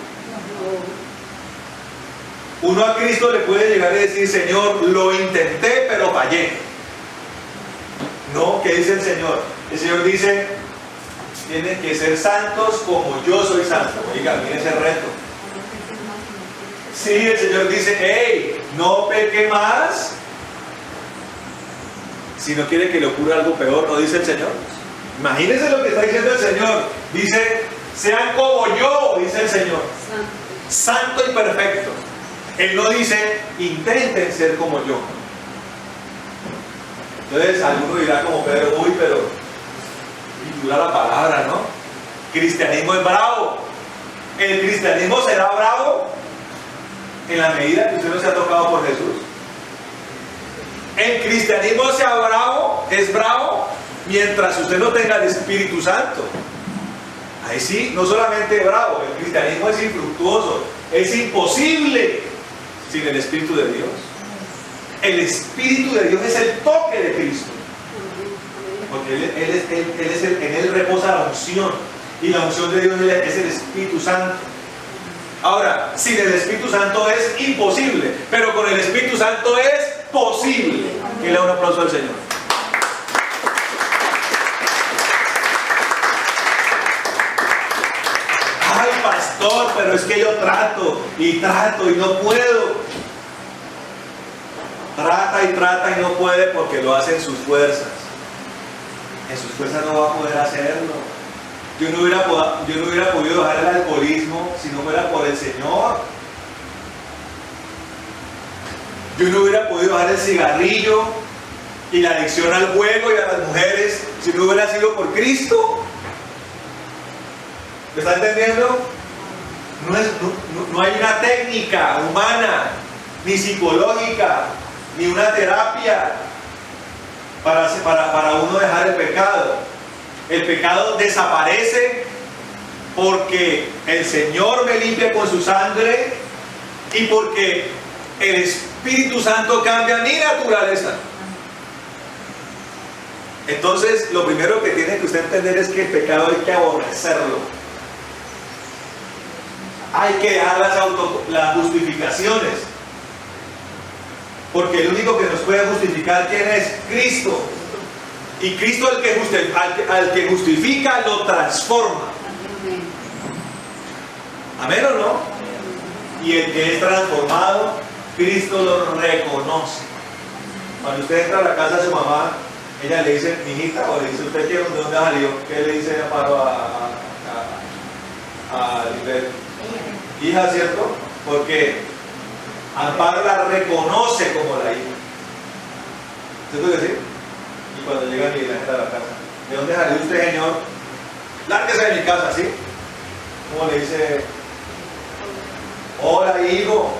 Uno a Cristo le puede llegar y decir, Señor, lo intenté pero fallé. No, ¿qué dice el Señor? El Señor dice, tienen que ser santos como yo soy santo. Oiga, miren ese reto. Sí, el Señor dice, hey, no peque más. Si no quiere que le ocurra algo peor, ¿no dice el Señor? Imagínense lo que está diciendo el Señor. Dice, sean como yo, dice el Señor. Santo y perfecto. Él no dice, intenten ser como yo. Entonces, alguno dirá como Pedro, uy, pero dura la palabra, ¿no? Cristianismo es bravo. El cristianismo será bravo en la medida que usted no sea tocado por Jesús. El cristianismo sea bravo, es bravo mientras usted no tenga el Espíritu Santo. Ahí sí, no solamente bravo, el cristianismo es infructuoso, es imposible sin el Espíritu de Dios. El Espíritu de Dios es el toque de Cristo, porque en Él reposa la unción, y la unción de Dios es el Espíritu Santo. Ahora, sin el Espíritu Santo es imposible, pero con el Espíritu Santo es posible. Que le da un aplauso al Señor. Ay, pastor, pero es que yo trato y no puedo. Trata y no puede porque lo hace en sus fuerzas. En sus fuerzas no va a poder hacerlo. Yo no hubiera podido dejar el alcoholismo si no fuera por el Señor. Yo no hubiera podido dejar el cigarrillo y la adicción al juego y a las mujeres si no hubiera sido por Cristo. ¿Me está entendiendo? No hay una técnica humana, ni psicológica, ni una terapia para uno dejar el pecado. El pecado desaparece porque el Señor me limpia con su sangre y porque el Espíritu Santo cambia mi naturaleza. Entonces, lo primero que tiene que usted entender es que el pecado hay que aborrecerlo. Hay que dejar las justificaciones. Porque el único que nos puede justificar, ¿quién es? Cristo. Y Cristo al que justifica lo transforma. ¿Amén o no? Y el que es transformado, Cristo lo reconoce. Cuando usted entra a la casa de su mamá, ella le dice, mijita, o le dice, ¿usted de dónde salió? ¿Qué le dice Amparo a Lisbeth? Hija, ¿cierto? Porque Amparo la reconoce como la hija. ¿Cierto que sí? Y cuando llega Miguel Ángel a la casa, ¿de dónde salió usted, señor? Lárguese de mi casa, ¿sí? ¿Cómo le dice? Hola, hijo.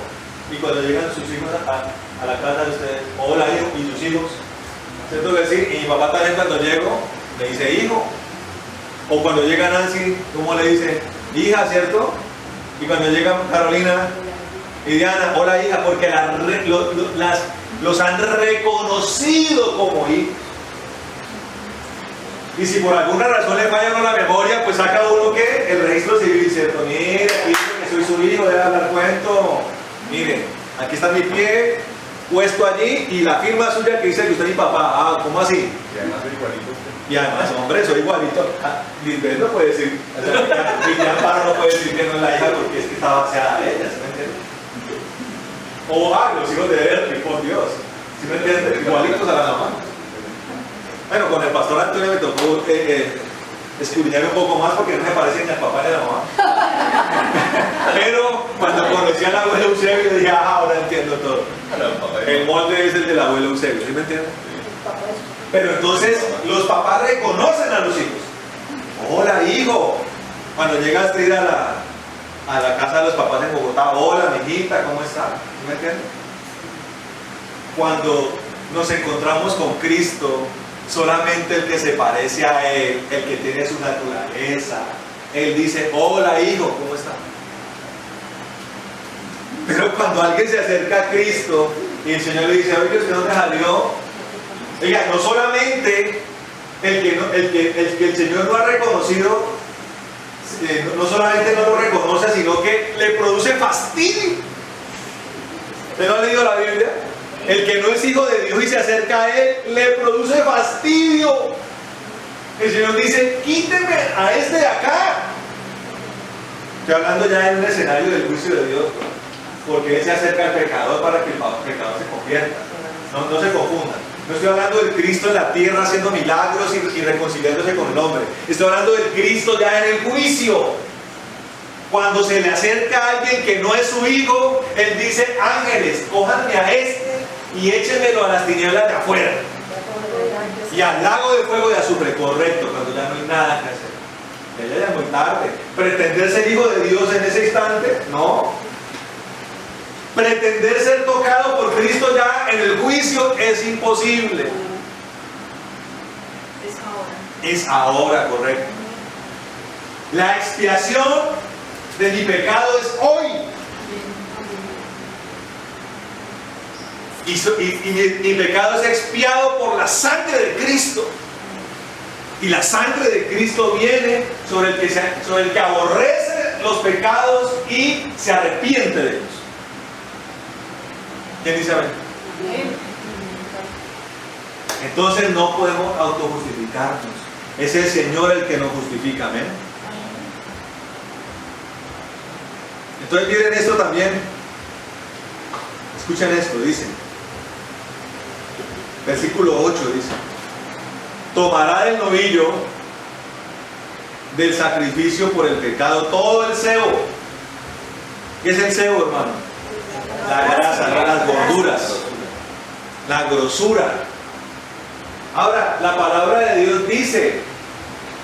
Y cuando llegan sus hijos a la casa de ustedes, hola, hijo, y sus hijos. ¿Cierto que sí? Y mi papá también cuando llego, le dice hijo. O cuando llega Nancy, ¿cómo le dice? Hija, ¿cierto? Y cuando llega Carolina y Diana, hola hija, porque los han reconocido como hijos. Y si por alguna razón le falla uno la memoria, pues saca uno que el registro civil y cierto, mire, aquí dice que soy su hijo, debe hablar cuento. Mire, aquí está mi pie, puesto allí y la firma suya que dice que usted es mi papá. Ah, ¿cómo así? Y además soy igualito a usted. Y además, hombre, soy igualito. Lisbeth no puede decir, o sea, Lilian Parra no puede decir que no es la hija porque es que está baseada a ella, ¿sí me entiende? O los hijos de Bernie, por Dios, ¿sí me entiende? Igualitos a la mamá. Bueno, con el pastor Antonio me tocó escudriñar un poco más porque no me parece ni al papá ni a la mamá. Pero cuando conocí al abuelo Eusebio dije, ahora entiendo todo. El molde es el del abuelo Eusebio, ¿sí me entiende? Pero entonces los papás reconocen a los hijos. Hola, hijo. Cuando llegas a ir a la casa de los papás en Bogotá, hola, mijita, ¿cómo está? ¿Sí me entiendes? Cuando nos encontramos con Cristo, solamente el que se parece a Él, el que tiene su naturaleza, Él dice, hola, hijo, ¿cómo está? Pero cuando alguien se acerca a Cristo y el Señor le dice, oye, ¿usted dónde salió? Oiga, no solamente el que el Señor no ha reconocido, no solamente no lo reconoce, sino que le produce fastidio. ¿Usted no ha leído la Biblia? El que no es hijo de Dios y se acerca a Él, le produce fastidio. El Señor dice, quíteme a este de acá. Estoy hablando ya en un escenario del juicio de Dios, porque Él se acerca al pecador para que el pecador se convierta. No se confundan. No estoy hablando del Cristo en la tierra haciendo milagros y reconciliándose con el hombre. Estoy hablando del Cristo ya en el juicio. Cuando se le acerca a alguien que no es su hijo, Él dice, ángeles, cójanme a este y échenmelo a las tinieblas de afuera. Y al lago de fuego de azufre, correcto, cuando ya no hay nada que hacer. Ya es muy tarde. ¿Pretender ser hijo de Dios en ese instante? No. Pretender ser tocado por Cristo ya en el juicio es imposible. Es ahora, correcto. La expiación de mi pecado es hoy. Y mi pecado es expiado por la sangre de Cristo. Y la sangre de Cristo viene sobre el que aborrece los pecados y se arrepiente de ellos. ¿Quién dice amén? Entonces no podemos autojustificarnos. Es el Señor el que nos justifica. Amén. Entonces miren esto también. Escuchen esto, dice. Versículo 8 dice. Tomará del novillo del sacrificio por el pecado todo el sebo. ¿Qué es el sebo, hermano? La grasa, las gorduras, la grosura. Ahora, la palabra de Dios dice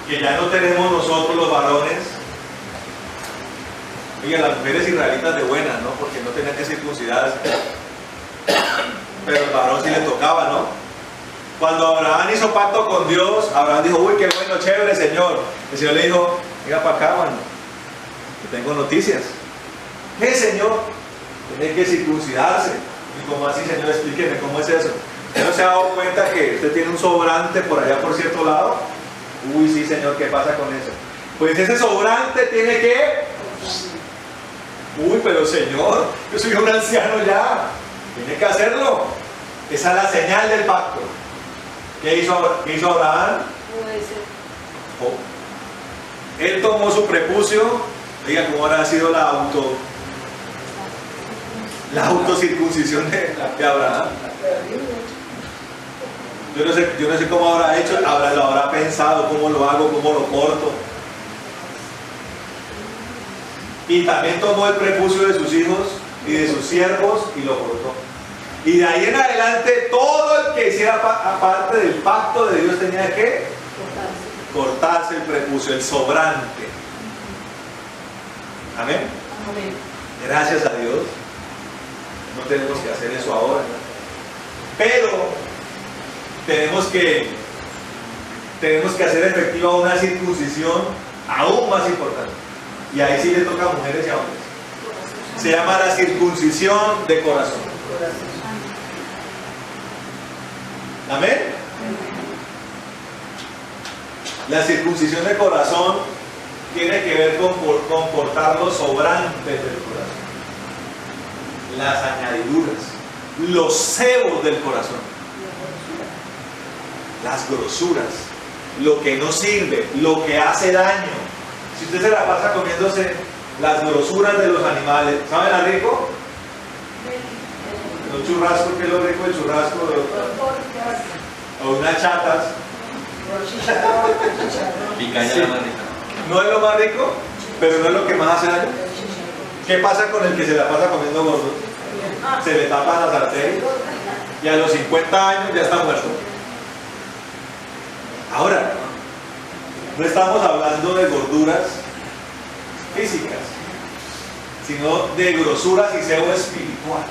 que ya no tenemos nosotros los varones. Oiga, las mujeres israelitas de buenas, ¿no? Porque no tenían que circuncidarse. Pero el varón sí le tocaba, ¿no? Cuando Abraham hizo pacto con Dios, Abraham dijo, uy, qué bueno, chévere, Señor. El Señor le dijo, venga para acá, mano, que tengo noticias. ¿Qué, Señor? Tiene que circuncidarse. ¿Y cómo así, Señor? Explíqueme, ¿cómo es eso? ¿Usted no se ha dado cuenta que usted tiene un sobrante por allá por cierto lado? Uy, sí, Señor, ¿qué pasa con eso? Pues ese sobrante tiene que... Uy, pero Señor, yo soy un anciano ya. Tiene que hacerlo. Esa es la señal del pacto. ¿Qué hizo Abraham? Oh. Él tomó su prepucio. Diga, ¿cómo habrá sido la autocircuncisión de Abraham? Yo no sé cómo habrá hecho, lo habrá pensado, cómo lo hago, cómo lo corto. Y también tomó el prepucio de sus hijos y de sus siervos y lo cortó. Y de ahí en adelante, todo el que hiciera parte del pacto de Dios tenía que cortarse el prepucio, el sobrante. Amén. Gracias a Dios. No tenemos que hacer eso ahora. Pero tenemos que hacer efectiva una circuncisión aún más importante. Y ahí sí le toca a mujeres y a hombres. Se llama la circuncisión de corazón. Amén. La circuncisión de corazón tiene que ver con cortar los sobrantes del corazón, las añadiduras. los cebos del corazón, las grosuras, lo que no sirve, lo que hace daño. Si usted se la pasa comiéndose las grosuras de los animales, ¿saben a rico? Los churrascos, ¿qué es lo rico del churrasco? O unas chatas. Picaña Sí. la más rica. No es lo más rico, pero no es lo que más hace daño. ¿Qué pasa con el que se la pasa comiendo gordo? Se le tapan las arterias y a los 50 años ya está muerto. Ahora, no estamos hablando de gorduras físicas, sino de grosuras y cebo espiritual.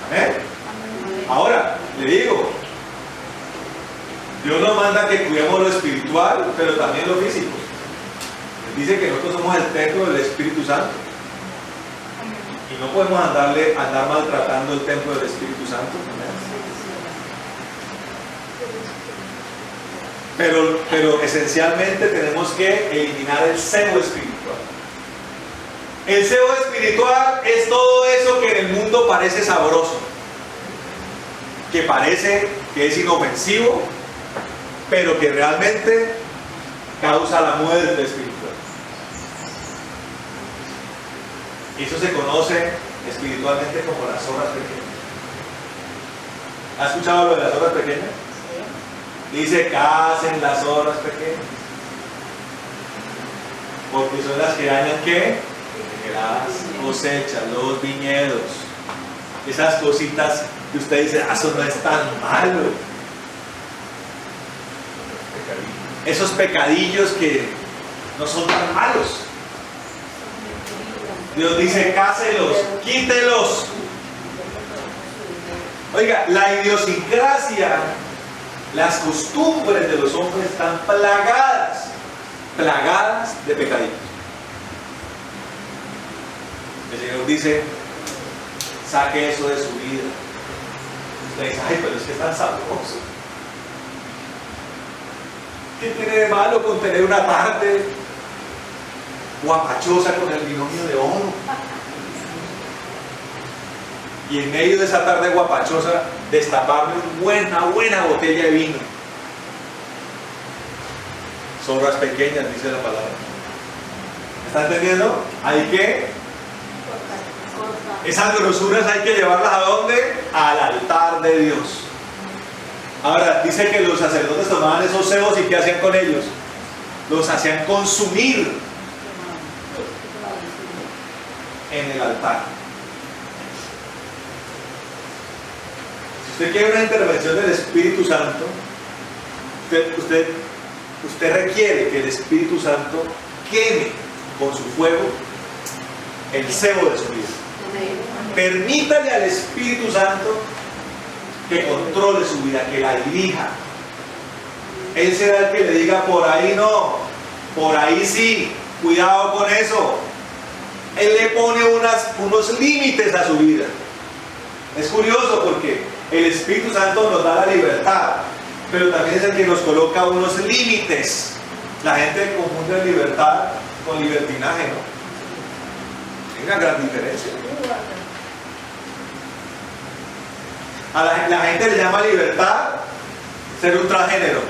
¿Amén? Ahora, le digo, Dios nos manda que cuidemos lo espiritual, pero también lo físico. Él dice que nosotros somos el templo del Espíritu Santo. Y no podemos andar maltratando el templo del Espíritu Santo. Pero esencialmente tenemos que eliminar el cebo espiritual. El cebo espiritual es todo eso que en el mundo parece sabroso, que parece que es inofensivo, pero que realmente causa la muerte espiritual. Eso se conoce espiritualmente como las obras pequeñas. ¿Ha escuchado lo de las obras pequeñas? Dice, casen las obras pequeñas, porque son las que dañan ¿qué? Las cosechas, los viñedos, esas cositas que usted dice, eso no es tan malo. Esos pecadillos que no son tan malos. Dios dice, cáselos, quítelos. Oiga, la idiosincrasia, las costumbres de los hombres están plagadas de pecadillos. El Señor dice, saque eso de su vida. Usted dice, ay, pero es que es tan sabroso. ¿Qué tiene de malo con tener una tarde guapachosa con el binomio de oro? Y en medio de esa tarde guapachosa, destaparme una buena botella de vino. Sobras pequeñas, dice la palabra. ¿Está entendiendo? Hay que, esas grosuras hay que llevarlas ¿a dónde? Al altar de Dios. Ahora, dice que los sacerdotes tomaban esos cebos y ¿qué hacían con ellos? Los hacían consumir en el altar. Si usted quiere una intervención del Espíritu Santo, usted requiere que el Espíritu Santo queme con su fuego el cebo de su vida. Permítale al Espíritu Santo que controle su vida, que la dirija. Él será el que le diga, por ahí no, por ahí sí, cuidado con eso. Él le pone unos límites a su vida. Es curioso porque el Espíritu Santo nos da la libertad, pero también es el que nos coloca unos límites. La gente confunde libertad con libertinaje, ¿no? Hay una gran diferencia. A la gente le llama libertad ser un transgénero.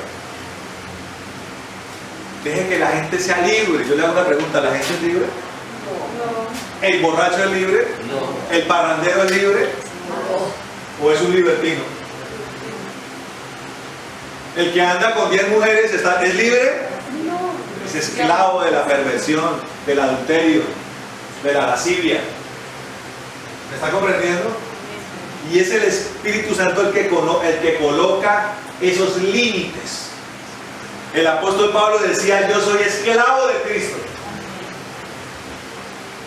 Deje que la gente sea libre. Yo le hago una pregunta, ¿la gente es libre? No. ¿El borracho es libre? No. ¿El parrandero es libre? ¿O es un libertino? ¿El que anda con 10 mujeres es libre? Es esclavo de la perversión, del adulterio, de la lascivia. ¿Me está comprendiendo? Y es el Espíritu Santo el que coloca esos límites. El apóstol Pablo decía, yo soy esclavo de Cristo.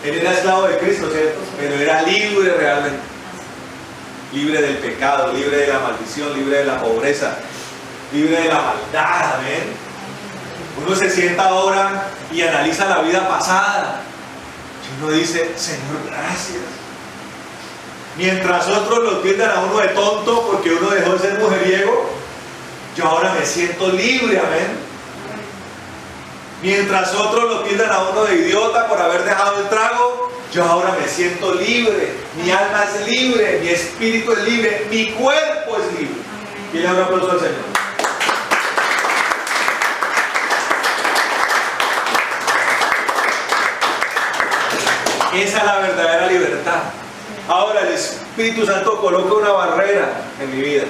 Él era esclavo de Cristo, ¿cierto? Pero era libre realmente. Libre del pecado, libre de la maldición, libre de la pobreza, libre de la maldad, amén. Uno se sienta ahora y analiza la vida pasada. Y uno dice, Señor, gracias. Mientras otros lo tildan a uno de tonto porque uno dejó de ser mujeriego, yo ahora me siento libre, amén. Mientras otros lo tildan a uno de idiota por haber dejado el trago, Yo ahora me siento libre, mi alma es libre, mi espíritu es libre, mi cuerpo es libre. Y le da un aplauso al Señor. Esa es la verdadera libertad. Ahora el Espíritu Santo coloca una barrera en mi vida.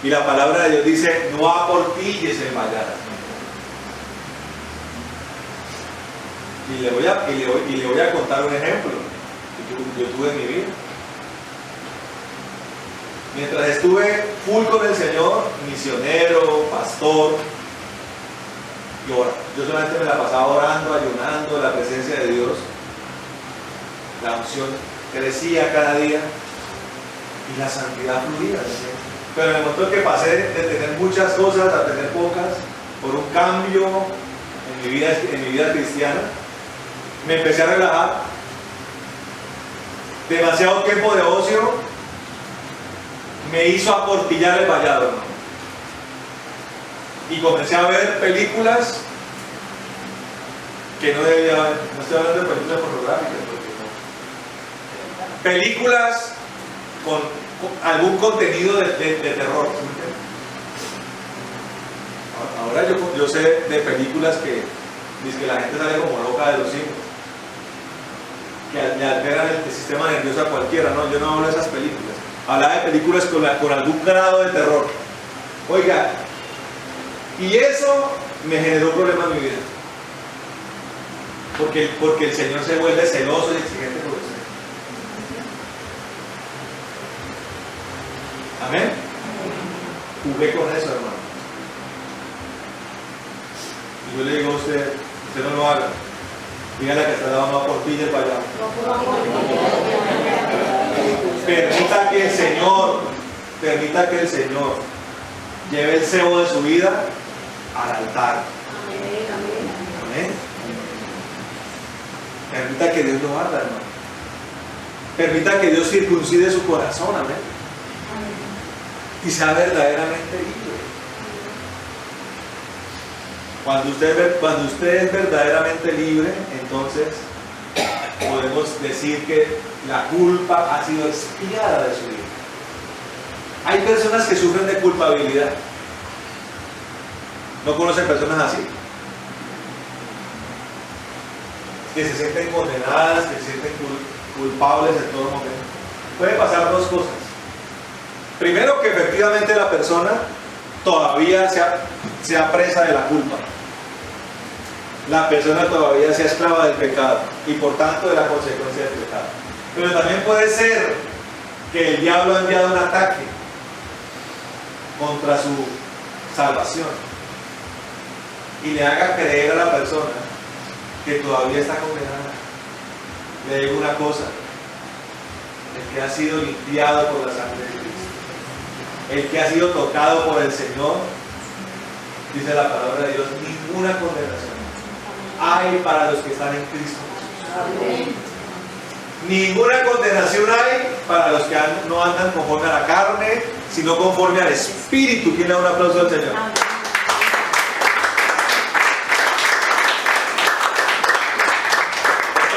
Y la palabra de Dios dice, no aportilles el vallar. Y le voy a contar un ejemplo que yo tuve en mi vida. Mientras estuve full con el Señor, misionero, pastor, yo solamente me la pasaba orando, ayunando, la presencia de Dios. La unción crecía cada día y la santidad fluía. Pero en el momento que pasé de tener muchas cosas a tener pocas, por un cambio en mi vida cristiana, me empecé a relajar. Demasiado tiempo de ocio me hizo aportillar el vallado, hermano. Y comencé a ver películas que no debía ver. No estoy hablando de películas pornográficas, porque no. Películas con algún contenido de terror. Ahora yo sé de películas que dice que la gente sale como loca de los hijos, que le alteran el sistema nervioso a cualquiera. No, yo no hablo de esas películas. Hablaba de películas con algún grado de terror. Oiga, y eso me generó problemas en mi vida. Porque el Señor se vuelve celoso y exigente por usted. Amén. Jugué con eso, hermano. Y yo le digo a usted no lo haga. Dígale que está dando una portilla para allá. Permita que el Señor lleve el cebo de su vida al altar. Amén. Permita que Dios lo haga, hermano. Permita que Dios circuncide su corazón, amén. Y sea verdaderamente libre. Cuando usted es verdaderamente libre, entonces podemos decir que la culpa ha sido expiada de su vida. Hay personas que sufren de culpabilidad. ¿No conocen personas así? Que se sienten condenadas, que se sienten culpables en todo momento. Puede pasar dos cosas. Primero, que efectivamente la persona todavía sea presa de la culpa. La persona todavía sea esclava del pecado y por tanto de la consecuencia del pecado. Pero también puede ser que el diablo ha enviado un ataque contra su salvación y le haga creer a la persona que todavía está condenada. Le digo una cosa: el que ha sido limpiado por la sangre de Cristo, el que ha sido tocado por el Señor, dice la palabra de Dios, ninguna condenación hay para los que están en Cristo Jesús. Ninguna condenación hay para los que no andan conforme a la carne, sino conforme al Espíritu. ¿Quién le da un aplauso al Señor?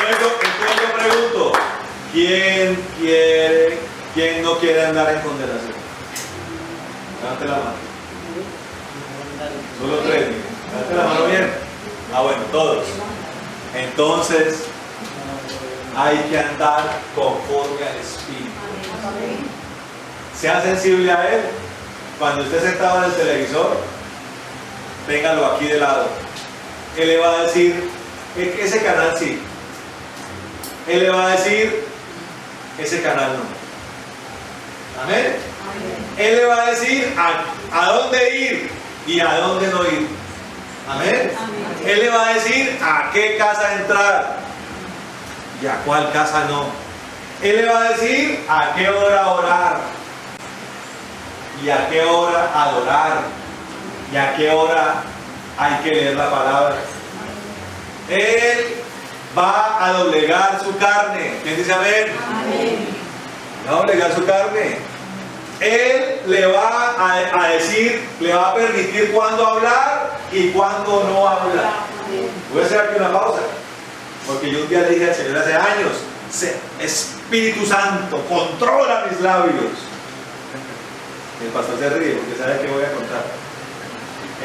Entonces yo pregunto, ¿quién no quiere andar en condenación? Levante la mano. Solo tres. Levante la mano bien. Bueno, todos. Entonces hay que andar conforme al Espíritu. Sea sensible a Él. Cuando esté sentado en el televisor, téngalo aquí de lado. Él le va a decir, ese canal sí. Él le va a decir, ese canal no. Amén. Él le va a decir a dónde ir y a dónde no ir. Amén. Él le va a decir a qué casa entrar y a cuál casa no. Él le va a decir a qué hora orar y a qué hora adorar y a qué hora hay que leer la palabra. Él va a doblegar su carne. ¿Quién dice amén? Va a doblegar su carne. Él le va a decir, le va a permitir cuándo hablar y cuándo no hablar. Voy a hacer aquí una pausa, porque yo un día le dije al Señor hace años, Espíritu Santo, controla mis labios. El pastor se ríe porque sabe que voy a contar.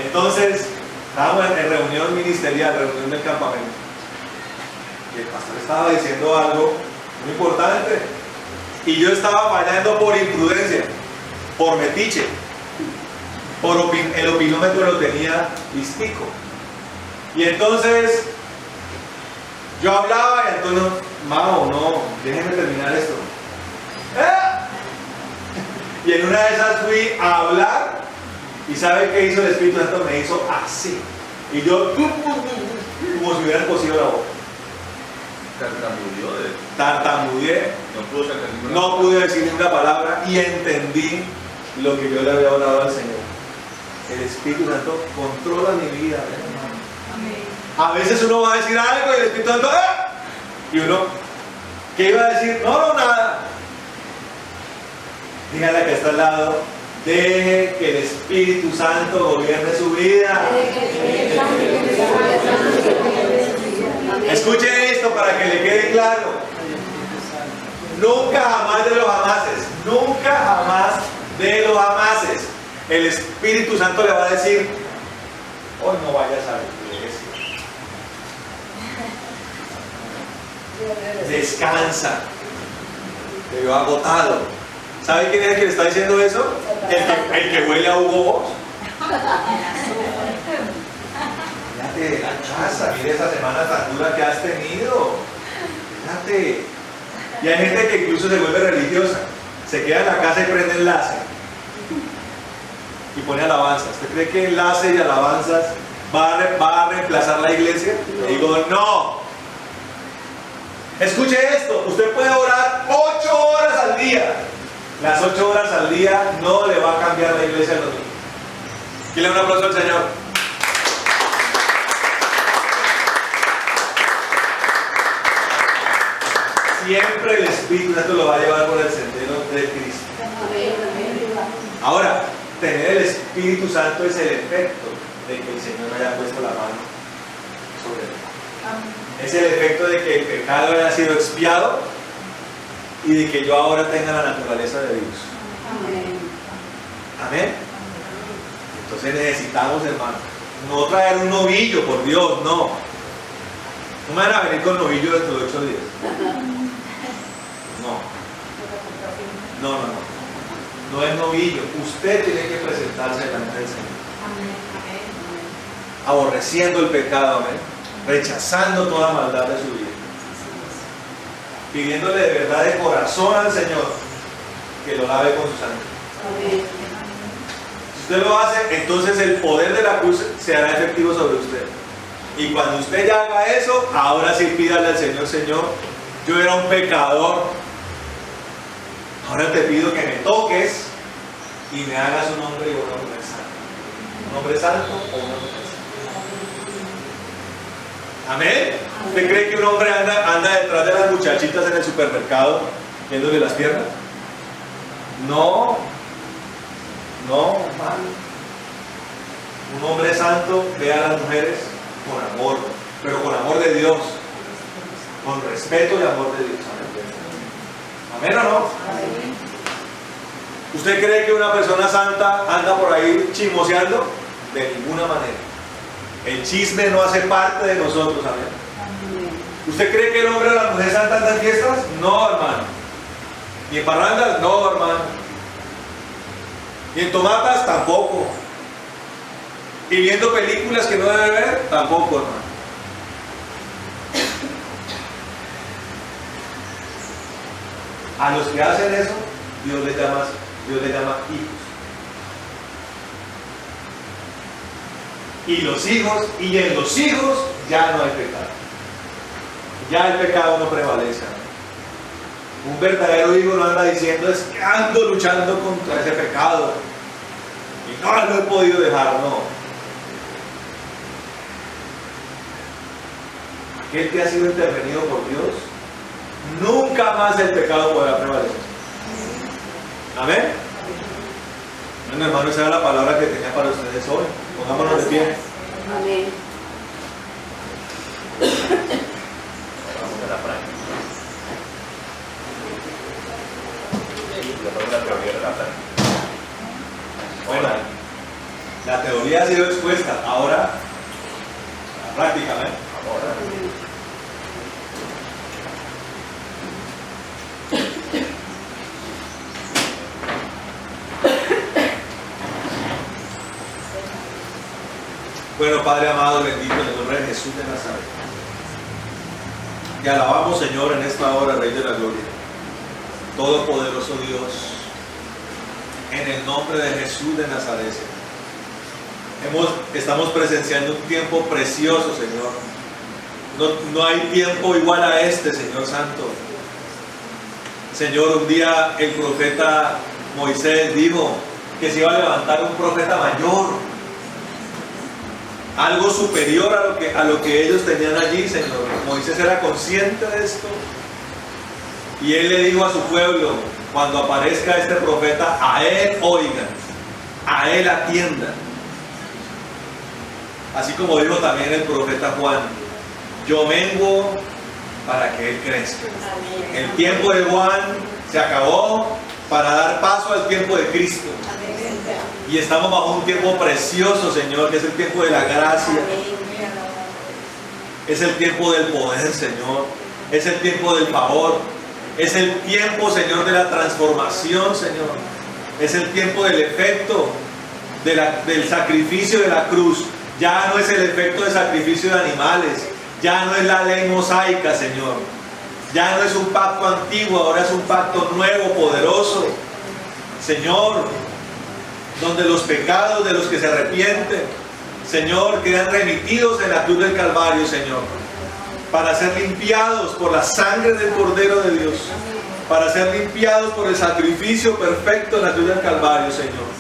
Entonces, estábamos en reunión ministerial, reunión del campamento. Y el pastor estaba diciendo algo muy importante. Y yo estaba fallando por imprudencia, por metiche. El opinómetro lo tenía listico. Y entonces, yo hablaba y Antonio, Mao, no, déjeme terminar esto. Y en una de esas fui a hablar. ¿Y sabe qué hizo el Espíritu Santo? Me hizo así. Y yo, como si hubieran cosido la boca. Tartamudeé. No pude decir ninguna palabra y entendí lo que yo le había orado al Señor. El Espíritu Santo controla mi vida. A veces uno va a decir algo y el Espíritu Santo, ¡ah! Y uno, ¿qué iba a decir? No, nada. Dígale a que está al lado, deje que el Espíritu Santo gobierne su vida. Escuche esto para que le quede claro. Nunca jamás de los jamases, nunca jamás de los jamases, el Espíritu Santo le va a decir, hoy no vayas a la iglesia. Descansa. Te veo agotado. ¿Sabe quién es el que le está diciendo eso? El que huele a Hugo Boss. Fíjate de la casa, mire esa semana tan dura que has tenido. Fíjate. Y hay gente que incluso se vuelve religiosa. Se queda en la casa y prende enlace. Y pone alabanzas. ¿Usted cree que enlace y alabanzas va a reemplazar la iglesia? Le digo, no. Escuche esto. Usted puede orar 8 horas al día. Las 8 horas al día no le va a cambiar la iglesia al domingo. Dile un aplauso al Señor. Siempre el Espíritu Santo lo va a llevar por el sendero de Cristo. Ahora, tener el Espíritu Santo es el efecto de que el Señor haya puesto la mano sobre él. Es el efecto de que el pecado haya sido expiado y de que yo ahora tenga la naturaleza de Dios. Amén. Entonces necesitamos, hermano, no traer un novillo, por Dios, no. No me van a venir con novillo dentro de 8 días. No. No es novillo. Usted tiene que presentarse delante del Señor. Aborreciendo el pecado, amén. Rechazando toda maldad de su vida. Pidiéndole de verdad de corazón al Señor que lo lave con su sangre. Si usted lo hace, entonces el poder de la cruz se hará efectivo sobre usted. Y cuando usted ya haga eso, ahora sí pídale al Señor, Señor, yo era un pecador, ahora te pido que me toques y me hagas un hombre y una mujer santo. ¿Un hombre santo o una mujer santa? ¿Amén? ¿Usted cree que un hombre anda detrás de las muchachitas en el supermercado viéndole las piernas? No, hermano. Un hombre santo ve a las mujeres con amor, pero con amor de Dios, con respeto y amor de Dios. ¿Amén o no? Amén. ¿Usted cree que una persona santa anda por ahí chismoseando? De ninguna manera. El chisme no hace parte de nosotros. Amén. ¿Usted cree que el hombre o la mujer santa anda en fiestas? No, hermano. ¿Y en parrandas? No, hermano. ¿Y en tomatas? Tampoco. ¿Y viendo películas que no debe ver? Tampoco, hermano. A los que hacen eso, Dios les llama hijos. Y los hijos, y en los hijos ya no hay pecado. Ya el pecado no prevalece. Un verdadero hijo no anda diciendo, es que ando luchando contra ese pecado y no lo he podido dejar, no. Aquel que ha sido intervenido por Dios, nunca más el pecado podrá prevalecer. Amén. Bueno, hermano, esa era la palabra que tenía para ustedes hoy. Pongámonos de pie. Amén. Vamos a la práctica. Bueno, la teoría ha sido expuesta, ahora la práctica, ¿eh? Bueno, Padre amado, bendito en el nombre de Jesús de Nazaret. Te alabamos, Señor, en esta hora, Rey de la Gloria. Todopoderoso Dios, en el nombre de Jesús de Nazaret, Señor. Estamos presenciando un tiempo precioso, Señor. No hay tiempo igual a este, Señor Santo. Señor, un día el profeta Moisés dijo que se iba a levantar un profeta mayor, algo superior a lo que ellos tenían allí, Señor. Moisés era consciente de esto y él le dijo a su pueblo: cuando aparezca este profeta, a él oigan, a él atiendan. Así como dijo también el profeta Juan: yo menguo para que él crezca. El tiempo de Juan se acabó para dar paso al tiempo de Cristo. Y estamos bajo un tiempo precioso, Señor, que es el tiempo de la gracia. Es el tiempo del poder, Señor. Es el tiempo del favor. Es el tiempo, Señor, de la transformación, Señor. Es el tiempo del efecto del sacrificio de la cruz. Ya no es el efecto de sacrificio de animales. Ya no es la ley mosaica, Señor. Ya no es un pacto antiguo, ahora es un pacto nuevo, poderoso. Señor, donde los pecados de los que se arrepienten, Señor, quedan remitidos en la cruz del Calvario, Señor, para ser limpiados por la sangre del Cordero de Dios, para ser limpiados por el sacrificio perfecto en la cruz del Calvario, Señor.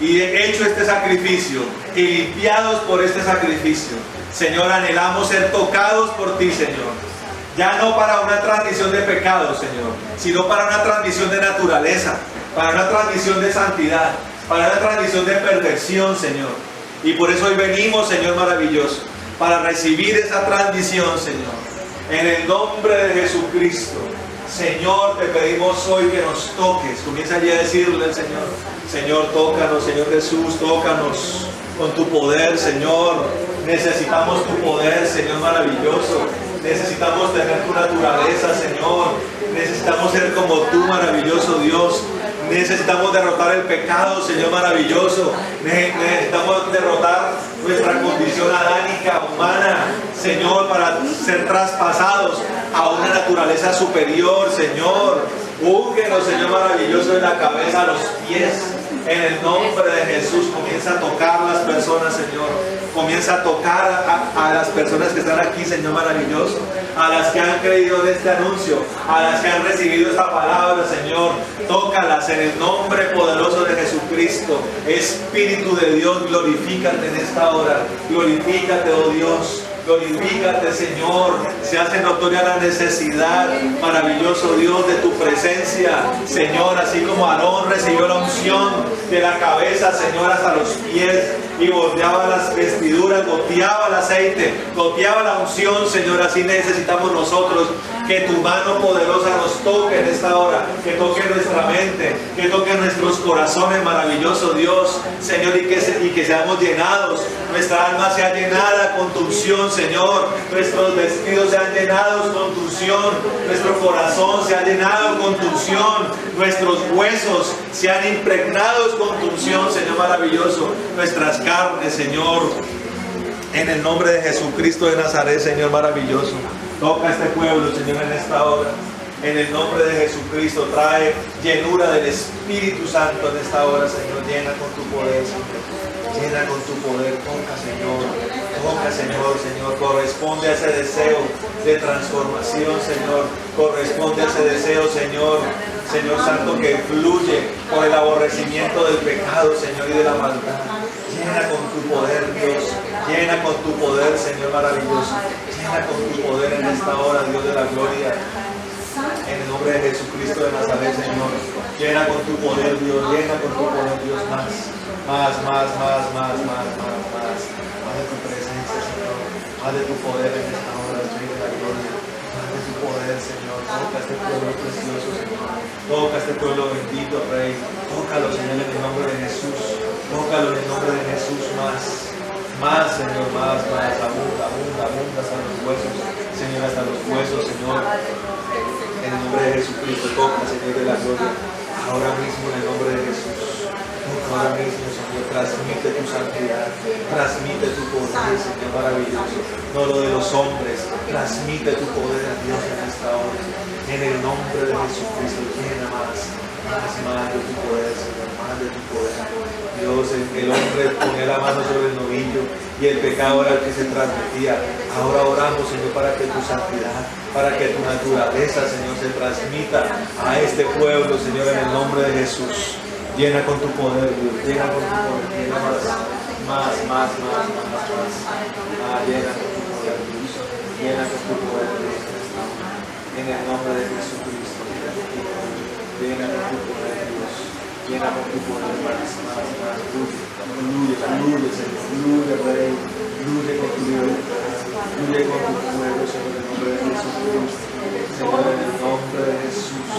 Y hecho este sacrificio y limpiados por este sacrificio, Señor, anhelamos ser tocados por ti, Señor. Ya no para una transmisión de pecado, Señor, sino para una transmisión de naturaleza, para una transmisión de santidad, para una transmisión de perfección, Señor. Y por eso hoy venimos, Señor maravilloso, para recibir esa transmisión, Señor. En el nombre de Jesucristo, Señor, te pedimos hoy que nos toques. Comienza allí a decirle al Señor: Señor, tócanos, Señor Jesús, tócanos con tu poder, Señor. Necesitamos tu poder, Señor maravilloso. Necesitamos tener tu naturaleza, Señor. Necesitamos ser como tú, maravilloso Dios. Necesitamos derrotar el pecado, Señor maravilloso. Necesitamos derrotar nuestra condición adánica, humana, Señor, para ser traspasados a una naturaleza superior, Señor. Úngenos, Señor maravilloso, de la cabeza a los pies. En el nombre de Jesús, comienza a tocar a las personas, Señor. Comienza a tocar a las personas que están aquí, Señor maravilloso. A las que han creído en este anuncio, a las que han recibido esta palabra, Señor. Tócalas en el nombre poderoso de Jesucristo. Espíritu de Dios, glorifícate en esta hora. Glorifícate, oh Dios. Glorifícate, Señor. Se hace notoria la necesidad, maravilloso Dios, de tu presencia, Señor. Así como Aarón recibió la unción de la cabeza, Señor, hasta los pies, y bordeaba las vestiduras, goteaba el aceite, goteaba la unción, Señor. Así necesitamos nosotros que tu mano poderosa nos toque en esta hora, que toque nuestra mente, que toque nuestros corazones, maravilloso Dios, Señor, y que seamos llenados. Nuestra alma sea llenada con tu unción, Señor. Nuestros vestidos sean llenados con tu unción. Nuestro corazón sea llenado con tu unción. Nuestros huesos sean impregnados con tu unción, Señor maravilloso. Nuestras carnes, Señor, en el nombre de Jesucristo de Nazaret, Señor maravilloso. Toca a este pueblo, Señor, en esta hora. En el nombre de Jesucristo, trae llenura del Espíritu Santo en esta hora, Señor. Llena con tu poder, Señor. Llena con tu poder. Toca, Señor. Toca, Señor, Señor. Corresponde a ese deseo de transformación, Señor. Corresponde a ese deseo, Señor. Señor Santo, que fluye por el aborrecimiento del pecado, Señor, y de la maldad. Llena con tu poder, Dios. Llena con tu poder, Señor maravilloso. Llena con tu poder en esta hora, Dios de la gloria. En el nombre de Jesucristo de Nazaret, Señor. Llena con tu poder, Dios. Llena con tu poder, Dios. Más de tu presencia, Señor. Más de tu poder en esta hora, Rey de la gloria. Más de tu poder, Señor. Toca este pueblo precioso, Señor. Toca este pueblo bendito, Rey. Tócalo, Señor, en el nombre de Jesús. Tócalo en el nombre de Jesús más, Señor, más, abunda hasta los huesos, Señor, hasta los huesos, Señor, en el nombre de Jesucristo. Toca, Señor de la gloria, ahora mismo en el nombre de Jesús. Ahora mismo, Señor, transmite tu santidad, transmite tu poder, Señor, maravilloso, no lo de los hombres, transmite tu poder a Dios en esta hora, en el nombre de Jesucristo. Llena más de tu poder, Señor, más de tu poder. Dios, el hombre ponía la mano sobre el novillo y el pecado era el que se transmitía. Ahora oramos, Señor, para que tu santidad, para que tu naturaleza, Señor, se transmita a este pueblo, Señor, en el nombre de Jesús. Llena con tu poder, Dios, llena con tu poder, llena más. Llena con tu poder, Dios, llena con tu poder, Dios, en el nombre de Jesucristo. Llena con tu poder, Dios, llena con tu poder, más, fluye, Señor, fluye, Rey, fluye con tu libertad, fluye con tu fuego, Señor, en el nombre de Jesucristo. Señor, en el nombre de Jesús,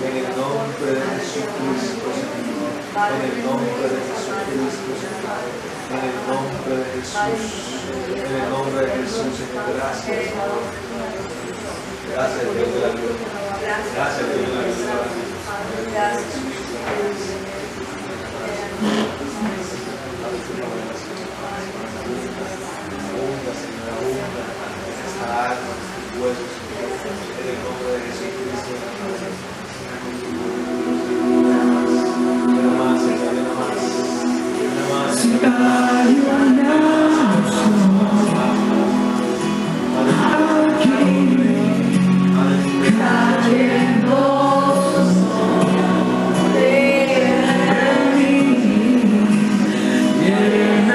en el nombre de Jesucristo, Señor, en el nombre de Jesucristo, Señor, en el nombre de Jesús, en el nombre de Jesús, Señor, gracias, Señor. Gracias, Dios de la gloria. Gracias, Dios de la gloria. Gracias. Abunda, Señor, abunda esta alma, estos huesos, en el nombre de Jesucristo. Llena más, Señor, llena más, Yeah.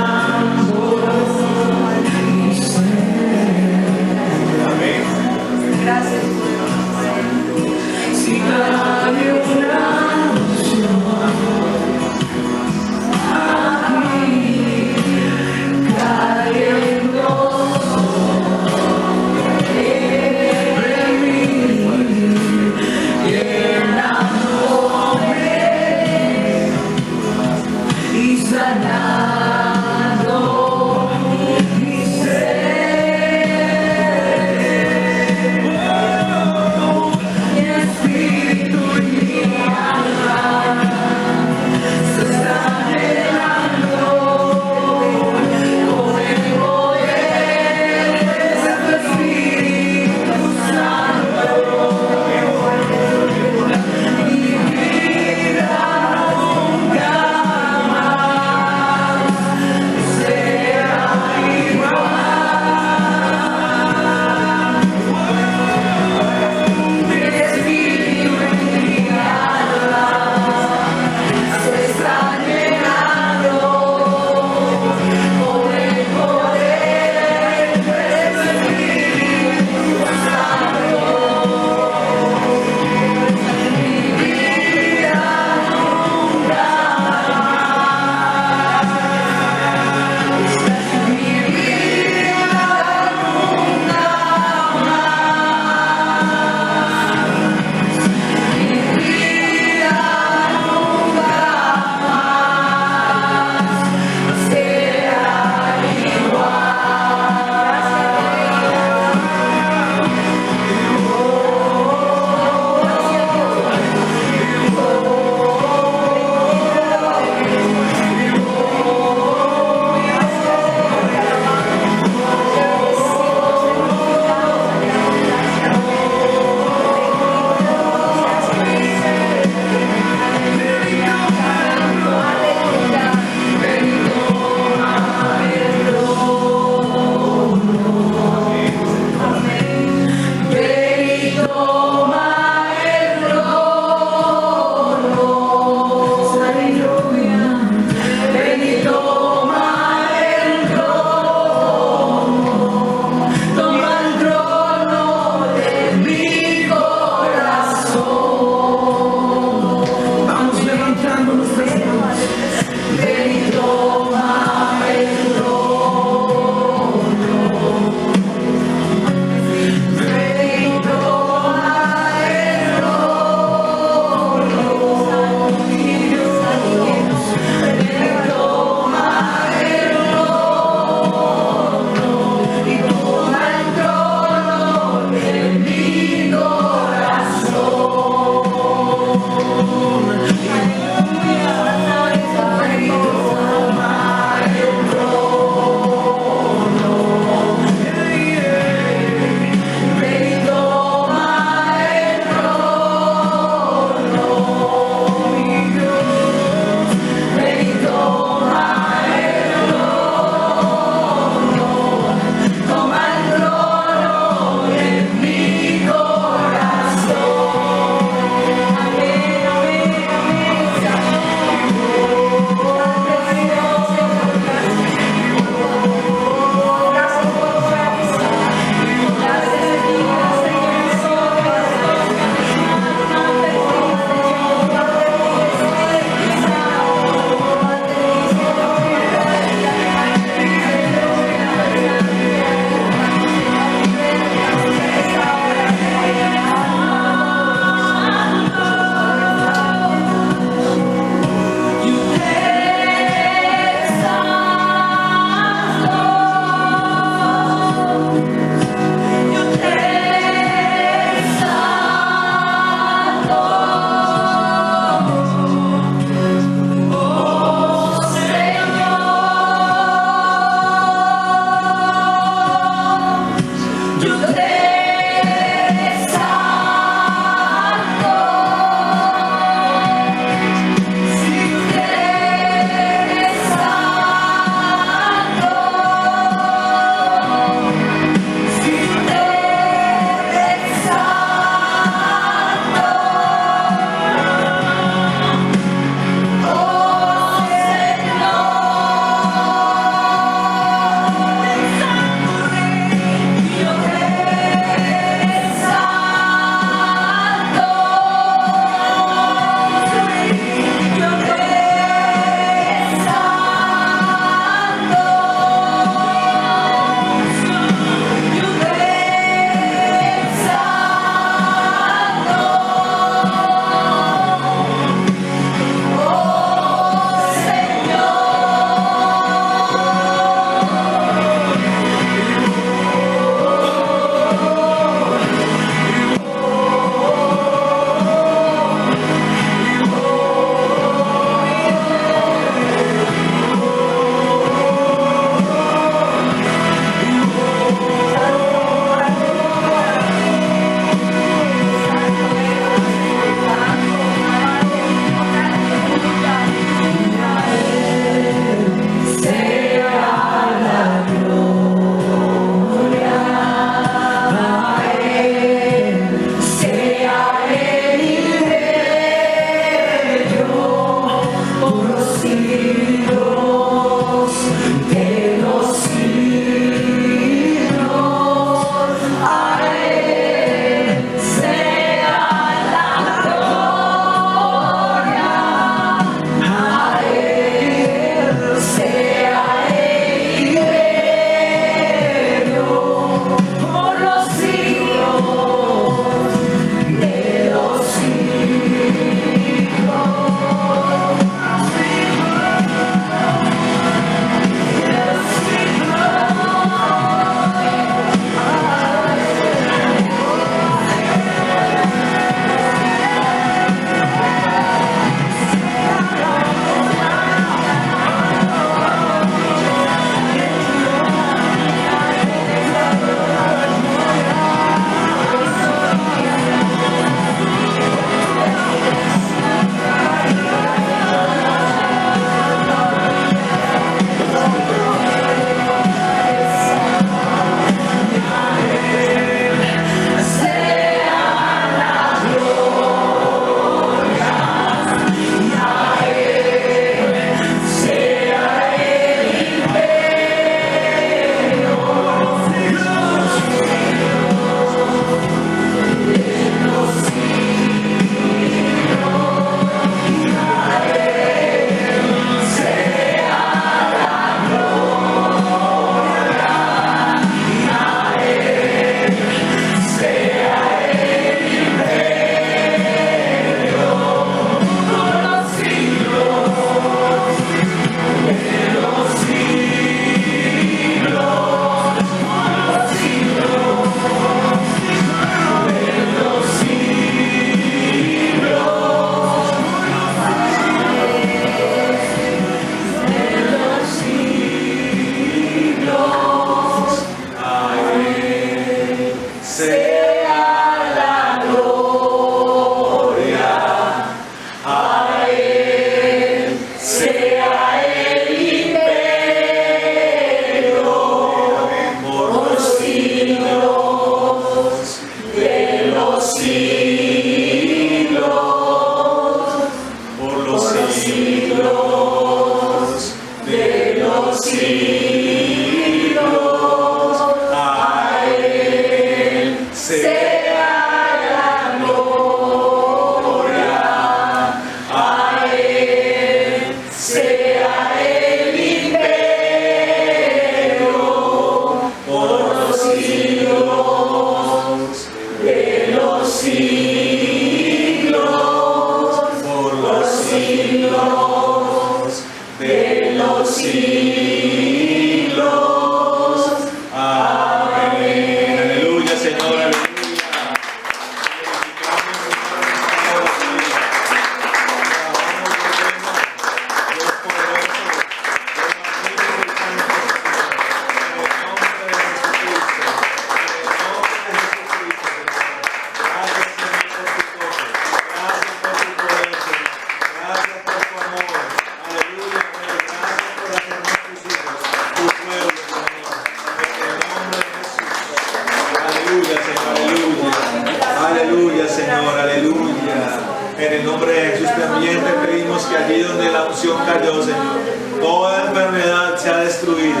En el nombre de Jesús también te pedimos que allí donde la unción cayó, Señor, toda enfermedad sea destruida.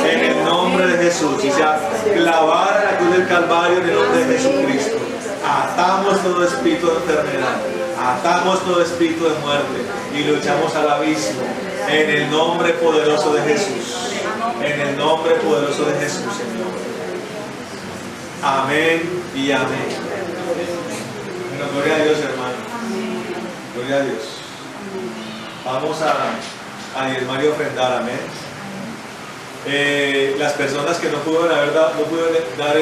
En el nombre de Jesús. Y sea clavada en la cruz del Calvario en el nombre de Jesucristo. Atamos todo espíritu de enfermedad. Atamos todo espíritu de muerte. Y lo echamos al abismo. En el nombre poderoso de Jesús. En el nombre poderoso de Jesús, Señor. Amén y amén. Bueno, gloria a Dios, hermano. Gloria a Dios. Vamos a diezmar y ofrendar, amén. Las personas que no pudieron dar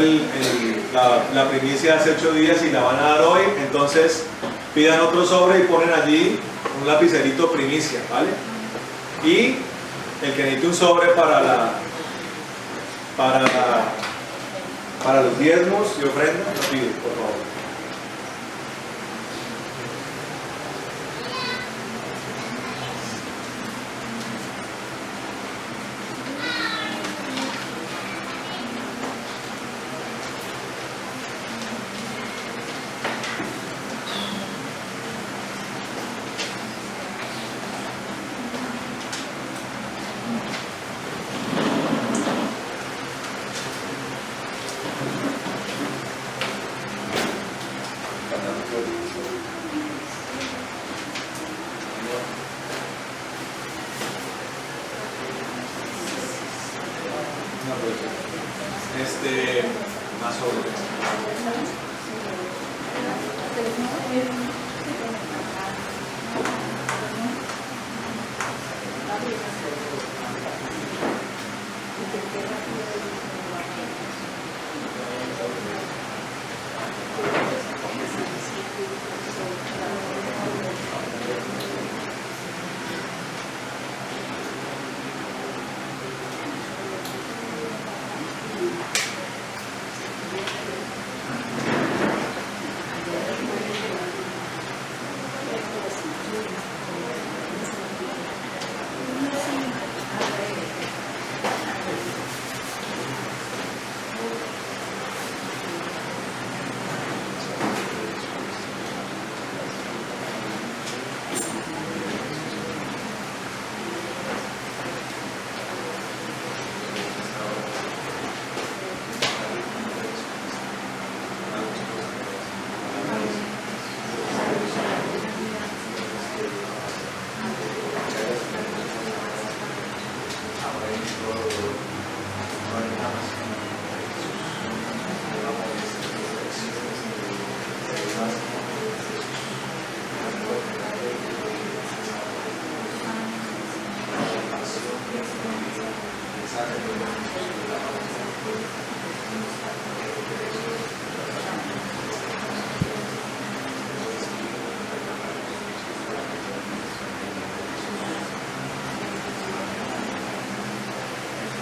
la primicia hace 8 días y la van a dar hoy, entonces pidan otro sobre y ponen allí un lapicerito primicia, ¿vale? Y el que necesite un sobre para los diezmos y ofrendas, lo pide, por favor. Más sobre.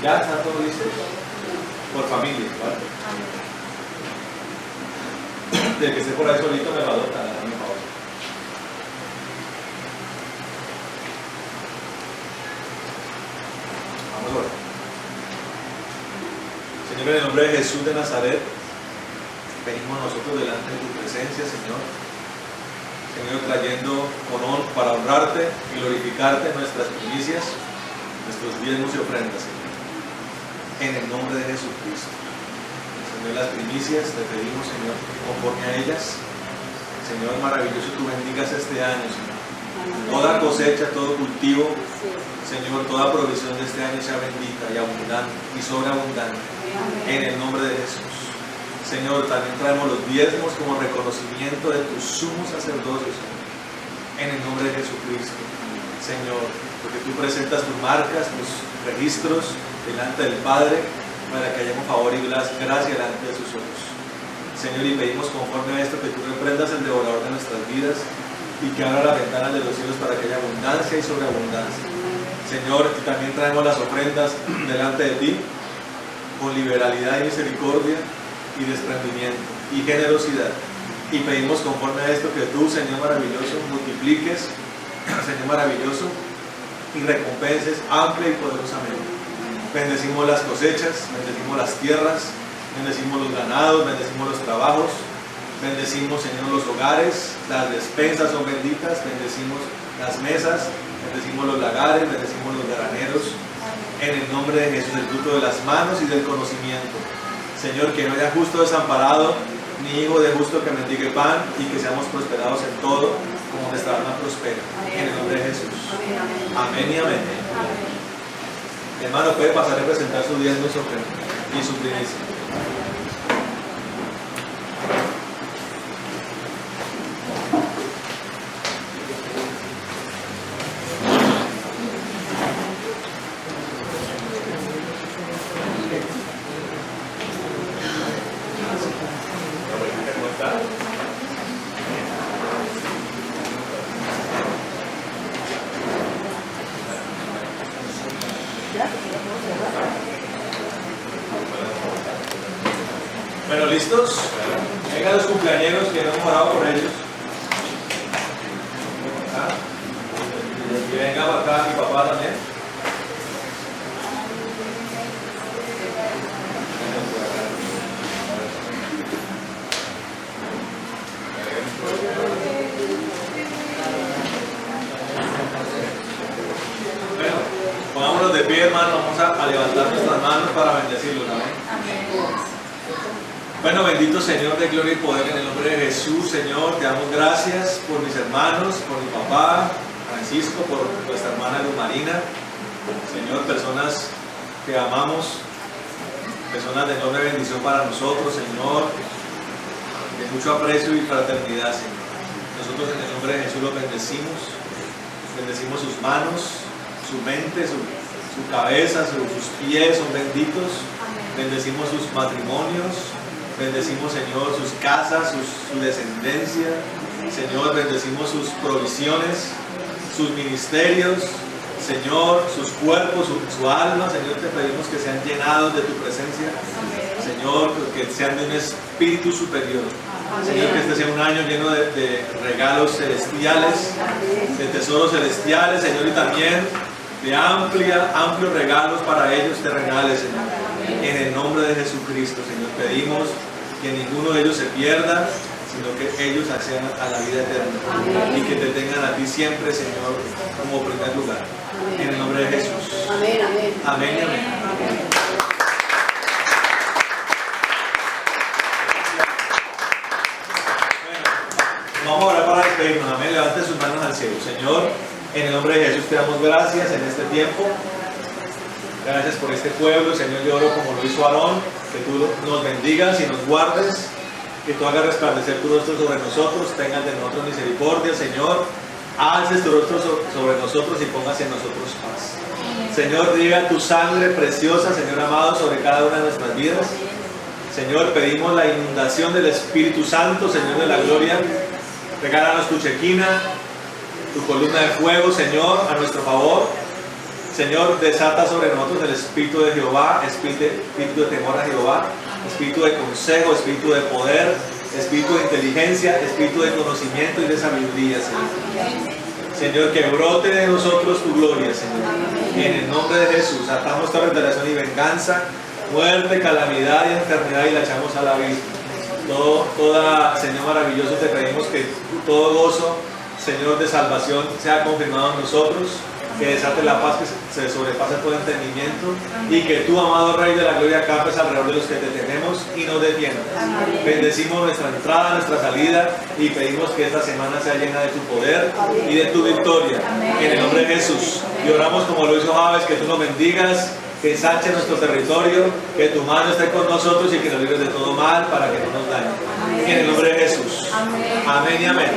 ¿Ya está todo listo? Por familia, ¿vale? Del que esté por ahí solito me va a dotar, por favor. Vamos a orar. Señor, en el nombre de Jesús de Nazaret, venimos nosotros delante de tu presencia, Señor. Señor, trayendo honor para honrarte y glorificarte nuestras primicias, nuestros diezmos y ofrendas, Señor. En el nombre de Jesucristo. Señor, las primicias te pedimos, Señor, conforme a ellas, Señor maravilloso, tú bendigas este año, Señor. Toda cosecha, todo cultivo, Señor, toda provisión de este año sea bendita y abundante y sobreabundante. En el nombre de Jesús. Señor, también traemos los diezmos como reconocimiento de tu sumo sacerdocio, Señor. En el nombre de Jesucristo. Señor, porque tú presentas tus marcas, tus registros delante del Padre, para que hayamos favor y gracia delante de sus ojos. Señor, y pedimos conforme a esto que tú reprendas el devorador de nuestras vidas y que abra las ventanas de los cielos para que haya abundancia y sobreabundancia. Señor, y también traemos las ofrendas delante de ti con liberalidad y misericordia y desprendimiento y generosidad. Y pedimos conforme a esto que tú, Señor maravilloso, multipliques, Señor maravilloso, y recompenses amplia y poderosamente. Bendecimos las cosechas, bendecimos las tierras, bendecimos los ganados, bendecimos los trabajos, Bendecimos, Señor, los hogares, las despensas son benditas, bendecimos las mesas, bendecimos los lagares, bendecimos los graneros, en el nombre de Jesús, el fruto de las manos y del conocimiento. Señor, que no haya justo desamparado, ni hijo de justo que mendigue pan, y que seamos prosperados en todo, como nuestra alma prospera. En el nombre de Jesús. Amén y amén. Hermano, puede pasar a presentar su diezmo y su primicia. Bueno, ¿listos? Vengan los cumpleañeros que no hemos orado por ellos. Y venga para acá mi papá también. Bueno, pongámonos de pie, hermano. Vamos a levantar nuestras manos para bendecirlos. Amén. Bueno, bendito Señor de gloria y poder, en el nombre de Jesús, Señor, te damos gracias por mis hermanos, por mi papá, Francisco, por nuestra hermana Luz Marina, Señor, personas que amamos, personas de enorme bendición para nosotros, Señor, de mucho aprecio y fraternidad, Señor. Nosotros en el nombre de Jesús los bendecimos, bendecimos sus manos, su mente, su cabeza, sus pies son benditos, bendecimos sus matrimonios. Bendecimos, Señor, sus casas, su descendencia. Señor, bendecimos sus provisiones, sus ministerios. Señor, sus cuerpos, su alma. Señor, te pedimos que sean llenados de tu presencia. Señor, que sean de un espíritu superior. Señor, que este sea un año lleno de regalos celestiales, de tesoros celestiales, Señor, y también de amplios regalos para ellos terrenales, Señor. En el nombre de Jesucristo, Señor, pedimos que ninguno de ellos se pierda, sino que ellos accedan a la vida eterna y que te tengan a ti siempre, Señor, como primer lugar. En el nombre de Jesús. Amén, amén. Amén y amén. Bueno, vamos a orar para despedirnos. Amén. Levante sus manos al cielo. Señor, en el nombre de Jesús te damos gracias en este tiempo. Gracias por este pueblo, Señor. Yo oro como lo hizo Aarón, que tú nos bendigas y nos guardes, que tú hagas resplandecer tu rostro sobre nosotros, tengas de nosotros misericordia, Señor. Alces tu rostro sobre nosotros y pongas en nosotros paz. Señor, riega tu sangre preciosa, Señor amado, sobre cada una de nuestras vidas. Señor, pedimos la inundación del Espíritu Santo, Señor de la gloria. Regálanos tu chequina, tu columna de fuego, Señor, a nuestro favor. Señor, desata sobre nosotros el Espíritu de Jehová, espíritu de temor a Jehová, espíritu de consejo, espíritu de poder, espíritu de inteligencia, espíritu de conocimiento y de sabiduría, Señor. Señor, que brote de nosotros tu gloria, Señor. En el nombre de Jesús, atamos toda retaliación y venganza, muerte, calamidad y enfermedad y la echamos a la abismo. Toda, Señor maravilloso, te pedimos que todo gozo, Señor, de salvación sea confirmado en nosotros, que desate la paz que se sobrepasa todo entendimiento y que tú, amado Rey de la Gloria, acampes alrededor de los que te tenemos y nos defiendas. Bendecimos nuestra entrada, nuestra salida y pedimos que esta semana sea llena de tu poder y de tu victoria. En el nombre de Jesús. Y oramos como lo hizo Javes, que tú nos bendigas, que ensanche nuestro territorio, que tu mano esté con nosotros y que nos libres de todo mal para que no nos dañe. En el nombre de Jesús. Amén y amén.